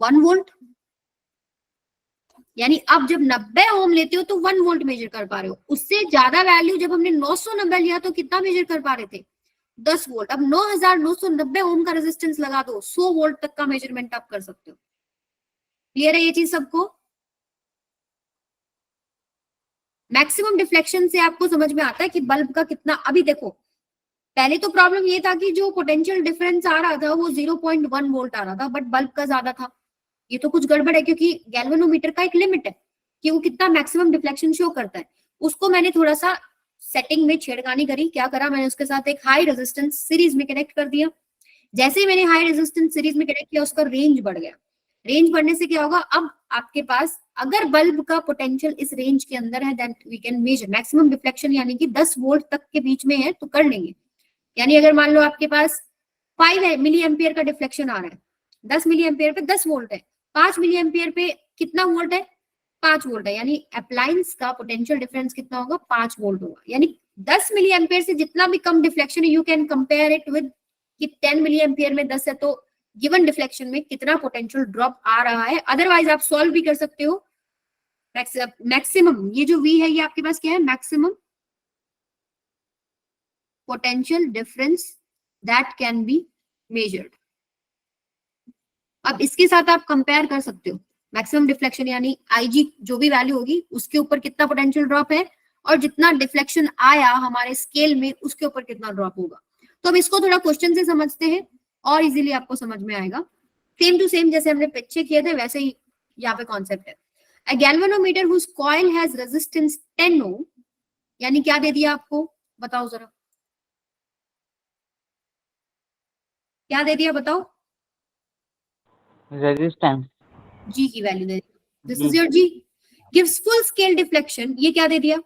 1 वोल्ट। यानी अब जब 90 ओम लेते हो तो 1 वोल्ट मेजर कर पा रहे हो। उससे ज्यादा वैल्यू जब हमने 990 लिया तो कितना मेजर कर पा रहे थे? 10 वोल्ट। अब 9990 ओम का रेजिस्टेंस लगा दो, 100 वोल्ट तक का मेजरमेंट आप कर सकते हो। क्लियर है ये चीज सबको? मैक्सिमम डिफ्लेक्शन से आपको समझ में आता है कि बल्ब का कितना। अभी देखो पहले तो प्रॉब्लम ये था कि जो पोटेंशियल डिफरेंस आ रहा था वो 0.1 वोल्ट आ रहा था, बट बल्ब का ज्यादा था। ये तो कुछ गड़बड़ है, क्योंकि गैल्वेनोमीटर का एक लिमिट है कि वो कितना मैक्सिमम डिफ्लेक्शन शो करता है। उसको मैंने थोड़ा सा सेटिंग में छेड़खानी करी। क्या करा मैंने? उसके साथ एक हाई रेजिस्टेंस सीरीज में कनेक्ट कर दिया। जैसे ही मैंने हाई रेजिस्टेंस सीरीज में कनेक्ट किया उसका रेंज बढ़ गया। रेंज बढ़ने से क्या होगा? अब आपके पास अगर बल्ब का पोटेंशियल इस रेंज के अंदर है then we can measure maximum deflection, यानी कि 10 वोल्ट तक के बीच में है तो कर लेंगे। यानी अगर मान लो आपके पास 5 मिली एम्पियर का डिफ्लेक्शन आ रहा है, 10 मिली एम्पियर पे 10 वोल्ट है, 5 मिली एम्पियर पे कितना वोल्ट है? 5 वोल्ट है, यानी अप्लायंस का पोटेंशियल डिफरेंस कितना होगा? 5 वोल्ट होगा। यानी 10 मिली एम्पियर से जितना भी कम डिफ्लेक्शन है you can compare it with कि 10 मिली एम्पियर में 10 है तो गिवन डिफ्लेक्शन में कितना पोटेंशियल ड्रॉप आ रहा है। अदरवाइज आप सॉल्व भी कर सकते हो। मैक्सिमम ये जो V है ये आपके पास क्या है? Maximum potential difference that can be measured. अब इसके साथ आप कंपेयर कर सकते हो मैक्सिमम डिफ्लेक्शन यानी आईजी जो भी वैल्यू होगी उसके ऊपर कितना पोटेंशियल ड्रॉप है और जितना डिफ्लेक्शन आया हमारे स्केल में उसके ऊपर कितना ड्रॉप होगा। तो अब इसको थोड़ा क्वेश्चन से समझते हैं और इजीली आपको समझ में आएगा। सेम टू सेम जैसे हमने पीछे किए थे वैसे ही यहाँ पे कॉन्सेप्ट है। A galvanometer whose coil has resistance 10 ohm, यानी क्या दे दिया आपको, बताओ जरा क्या दे दिया, बताओ। रेजिस्टेंस जी की वैल्यू दे दी, this is your G. Gives full scale deflection, ये क्या दे दिया,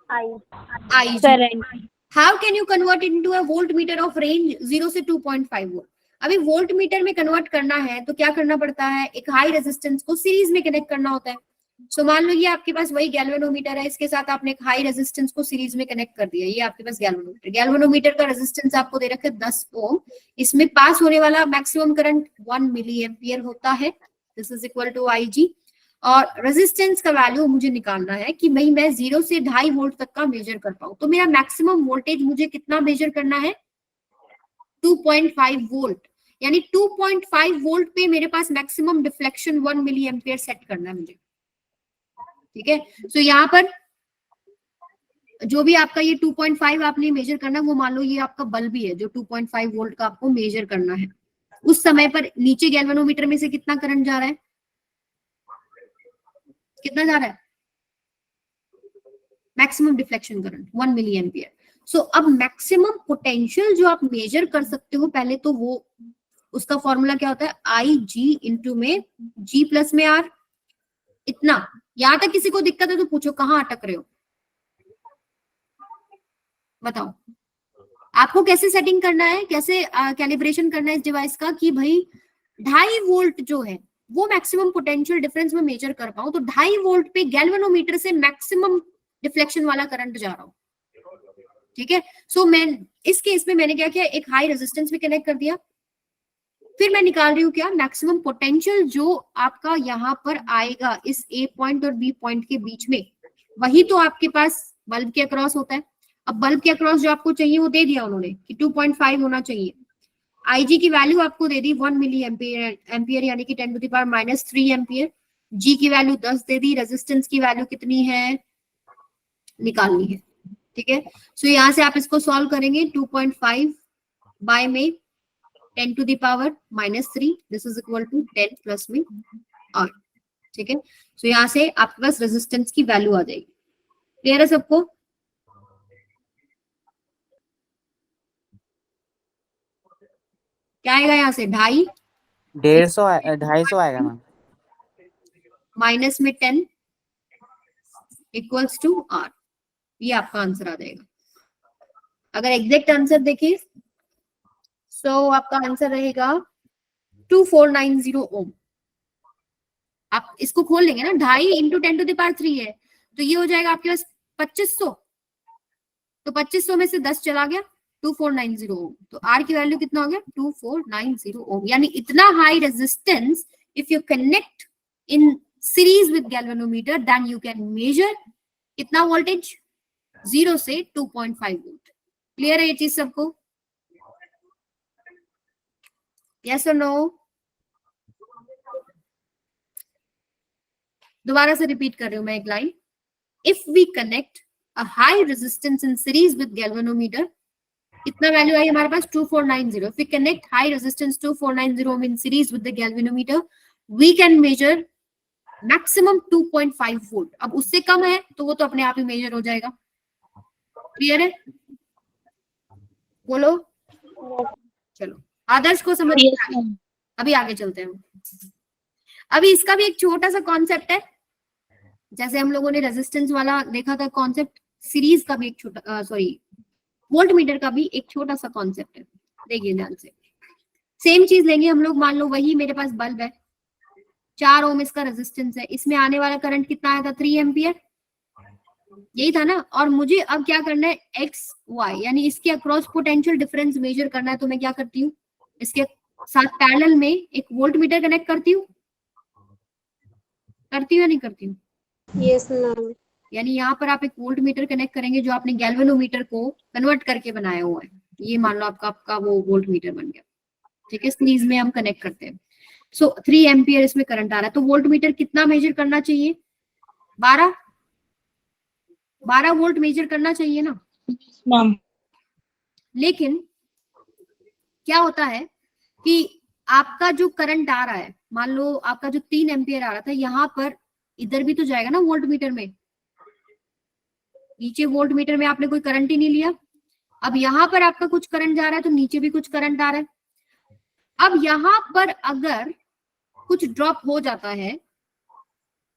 I. Current. How can you convert into a voltmeter of range 0 से 2.5 वोल्ट। अभी वोल्ट मीटर में कन्वर्ट करना है तो क्या करना पड़ता है, एक हाई रेजिस्टेंस को सीरीज में कनेक्ट करना होता है। सो मान लो ये आपके पास वही गैल्वेनोमीटर है, इसके साथ आपने एक हाई रेजिस्टेंस को सीरीज में कनेक्ट कर दिया। ये आपके पास गैल्वेनोमीटर, गैल्वेनोमीटर का रेजिस्टेंस आपको दे रखा है 10 ओम, इसमें पास होने वाला मैक्सिमम करंट 1 मिली एम्पियर होता है, दिस इज इक्वल टू आई जी। और रेजिस्टेंस का वैल्यू मुझे निकालना है कि भाई मैं 0 से 2.5 वोल्ट तक का मेजर कर पाऊं, तो मेरा मैक्सिमम वोल्टेज मुझे कितना मेजर करना है, 2.5 वोल्ट, यानी 2.5 वोल्ट पे मेरे पास maximum deflection 1 milli ampere set करना है मुझे, ठीक है। सो यहाँ पर जो भी आपका ये 2.5 आपने मेजर करना है, वो मान लो ये आपका बल्ब ही है जो 2.5 वोल्ट का आपको मेजर करना है। उस समय पर नीचे गैल्वेनोमीटर में से कितना करंट जा रहा है, कितना जा रहा है, maximum deflection current 1 milli ampere. So अब मैक्सिमम पोटेंशियल जो आप मेजर कर सकते हो पहले तो वो उसका फॉर्मूला क्या होता है, आई जी इंटू में जी प्लस में आर। इतना यहां तक किसी को दिक्कत है तो पूछो, कहाँ अटक रहे हो, बताओ। आपको कैसे सेटिंग करना है, कैसे कैलिब्रेशन करना है इस डिवाइस का कि भाई 2.5 वोल्ट जो है वो मैक्सिमम पोटेंशियल डिफरेंस में मेजर कर पाऊं, तो 2.5 वोल्ट पे गैल्वेनोमीटर से मैक्सिमम डिफ्लेक्शन वाला करंट जा रहा हूं, ठीक है। सो मैं इस केस में मैंने क्या किया, एक हाई रेजिस्टेंस में कनेक्ट कर दिया, फिर मैं निकाल रही हूँ क्या, मैक्सिमम पोटेंशियल जो आपका यहाँ पर आएगा इस ए पॉइंट और बी पॉइंट के बीच में, वही तो आपके पास बल्ब के अक्रॉस होता है। अब बल्ब के अक्रॉस जो आपको चाहिए वो दे दिया उन्होंने कि 2.5 होना चाहिए। आईजी की वैल्यू आपको दे दी 1 मिली एम्पियर यानी कि 10 टू द पावर -3 एम्पियर। जी की वैल्यू 10 दे दी, रेजिस्टेंस की वैल्यू कितनी है निकालनी है, ठीक है। सो यहाँ से आप इसको सॉल्व करेंगे, 2.5 बाय में 10 to the power -3, this is equal to 10 plus में आर, ठीक है। सो यहाँ से आपके पास रेजिस्टेंस की वैल्यू आ जाएगी। क्लियर है सबको, क्या आएगा यहाँ से, 2.5 250 आएगा मैम, माइनस में 10 इक्वल्स टू आर, ये आपका आंसर आ जाएगा। अगर एग्जैक्ट आंसर देखिए सो आपका आंसर रहेगा 2490 ओम। आप इसको खोल लेंगे ना, 2.5 इंटू 10 टू द पावर 3 है तो ये हो जाएगा आपके पास 2500, तो 2500 में से 10 चला गया, 2490 ओम। तो आर की वैल्यू कितना हो गया, 2490 ओम। यानी इतना high resistance if you connect in series with galvanometer then you can measure कितना वोल्टेज, 0 से 2.5 वोल्ट। क्लियर है ये चीज सबको, यस और नो। दोबारा से रिपीट कर रही हूं मैं एक line, if we connect a high resistance in series with galvanometer, इतना वैल्यू आई हमारे पास 2490। If we connect high resistance 2490 ohm in series with the galvanometer we can measure maximum 2.5 volt. अब उससे कम है तो वो तो अपने आप ही मेजर हो जाएगा। क्लियर है, बोलो। चलो आदर्श को समझ में आ गया, अभी आगे चलते हैं। अभी इसका भी एक छोटा सा कॉन्सेप्ट है, जैसे हम लोगों ने रेजिस्टेंस वाला देखा था कॉन्सेप्ट, सीरीज का भी एक छोटा वोल्ट मीटर का भी एक छोटा सा कॉन्सेप्ट है, देखिए ध्यान से। सेम चीज लेंगे हम लोग, मान लो वही मेरे पास बल्ब है, 4 ओम इसका रेजिस्टेंस है, इसमें आने वाला करंट कितना आया था, 3 एम्पियर, यही था ना। और मुझे अब क्या करना है, एक्स वाई यानी इसके अक्रॉस पोटेंशियल डिफरेंस मेजर करना है, तो मैं क्या करती हूँ, इसके साथ पैरेलल में एक वोल्ट मीटर कनेक्ट करती हूँ, करती हूँ या नहीं करती हूँ, यस मैम। यानी यहाँ पर आप एक वोल्ट मीटर कनेक्ट करेंगे जो आपने गैल्वेनोमीटर को कन्वर्ट करके बनाया हुआ है, ये मान लो आपका वो वोल्ट मीटर बन गया, ठीक है, सीरीज में हम कनेक्ट करते हैं। सो 3 एम्पियर इसमें करंट आ रहा है, तो वोल्ट मीटर कितना मेजर करना चाहिए? 12 वोल्ट मेजर करना चाहिए ना। मैम लेकिन क्या होता है कि आपका जो करंट आ रहा है, मान लो आपका जो 3 एम्पियर आ रहा था, यहाँ पर इधर भी तो जाएगा ना वोल्ट मीटर में। नीचे वोल्ट मीटर में आपने कोई करंट ही नहीं लिया, अब यहाँ पर आपका कुछ करंट जा रहा है तो नीचे भी कुछ करंट आ रहा है। अब यहाँ पर अगर कुछ ड्रॉप हो जाता है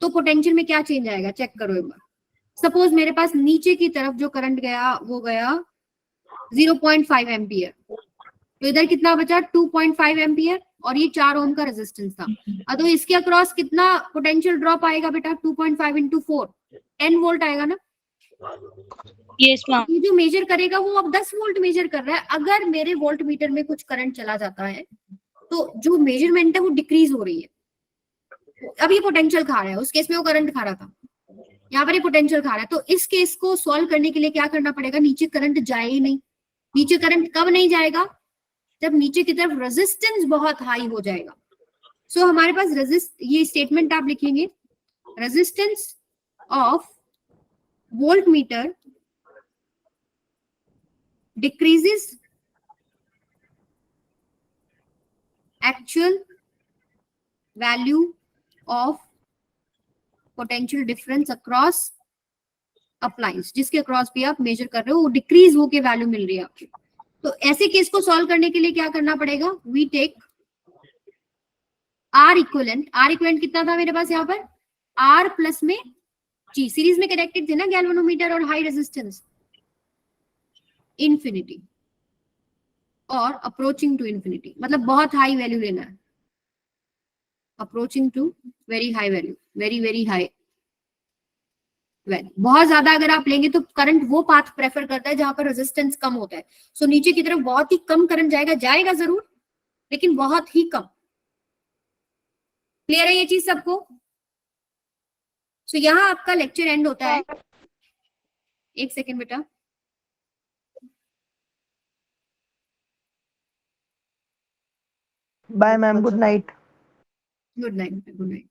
तो पोटेंशियल में क्या चेंज आएगा, चेक करो एक बार। सपोज मेरे पास नीचे की तरफ जो करंट गया वो गया 0.5 एम्पियर, तो इधर कितना बचा 2.5 एम्पियर, और ये 4 ओम का रेजिस्टेंस था। तो इसके अक्रॉस कितना पोटेंशियल ड्रॉप आएगा बेटा? 2.5 इंटू 4 10 वोल्ट आएगा ना। Yes ma'am. ये जो मेजर करेगा वो अब 10 वोल्ट मेजर कर रहा है। अगर मेरे वोल्ट मीटर में कुछ करंट चला जाता है तो जो मेजरमेंट है वो डिक्रीज हो रही है। अब ये पोटेंशियल खा रहा है, उस केस में वो करंट खा रहा था, यहाँ पर ये पोटेंशियल खा रहा है। तो इस केस को सॉल्व करने के लिए क्या करना पड़ेगा? नीचे करंट जाए ही नहीं। नीचे करंट कब नहीं जाएगा? जब नीचे की तरफ रेजिस्टेंस बहुत हाई हो जाएगा। सो हमारे पास ये स्टेटमेंट आप लिखेंगे, resistance of volt meter decreases actual value of potential difference across appliance, जिसके अक्रॉस भी आप मेजर कर रहे हो वो डिक्रीज होके वैल्यू मिल रही है आपको। तो ऐसे केस को सॉल्व करने के लिए क्या करना पड़ेगा? We take R equivalent. R equivalent कितना था मेरे पास यहाँ पर? आर प्लस में जी, सीरीज में कनेक्टेड थे ना गैल्वेनोमीटर और हाई रेजिस्टेंस, इंफिनिटी और अप्रोचिंग टू इंफिनिटी, मतलब बहुत हाई वैल्यू लेना है, approaching to very high value, very very high value. बहुत ज्यादा अगर आप लेंगे तो करंट वो पाथ प्रेफर करता है जहां पर रेजिस्टेंस कम होता है। सो नीचे की तरफ बहुत ही कम करंट जाएगा, जाएगा जरूर लेकिन बहुत ही कम। क्लियर है ये चीज सबको? सो यहाँ आपका लेक्चर एंड होता है। एक सेकेंड बेटा, bye ma'am, good night. Good night, good night.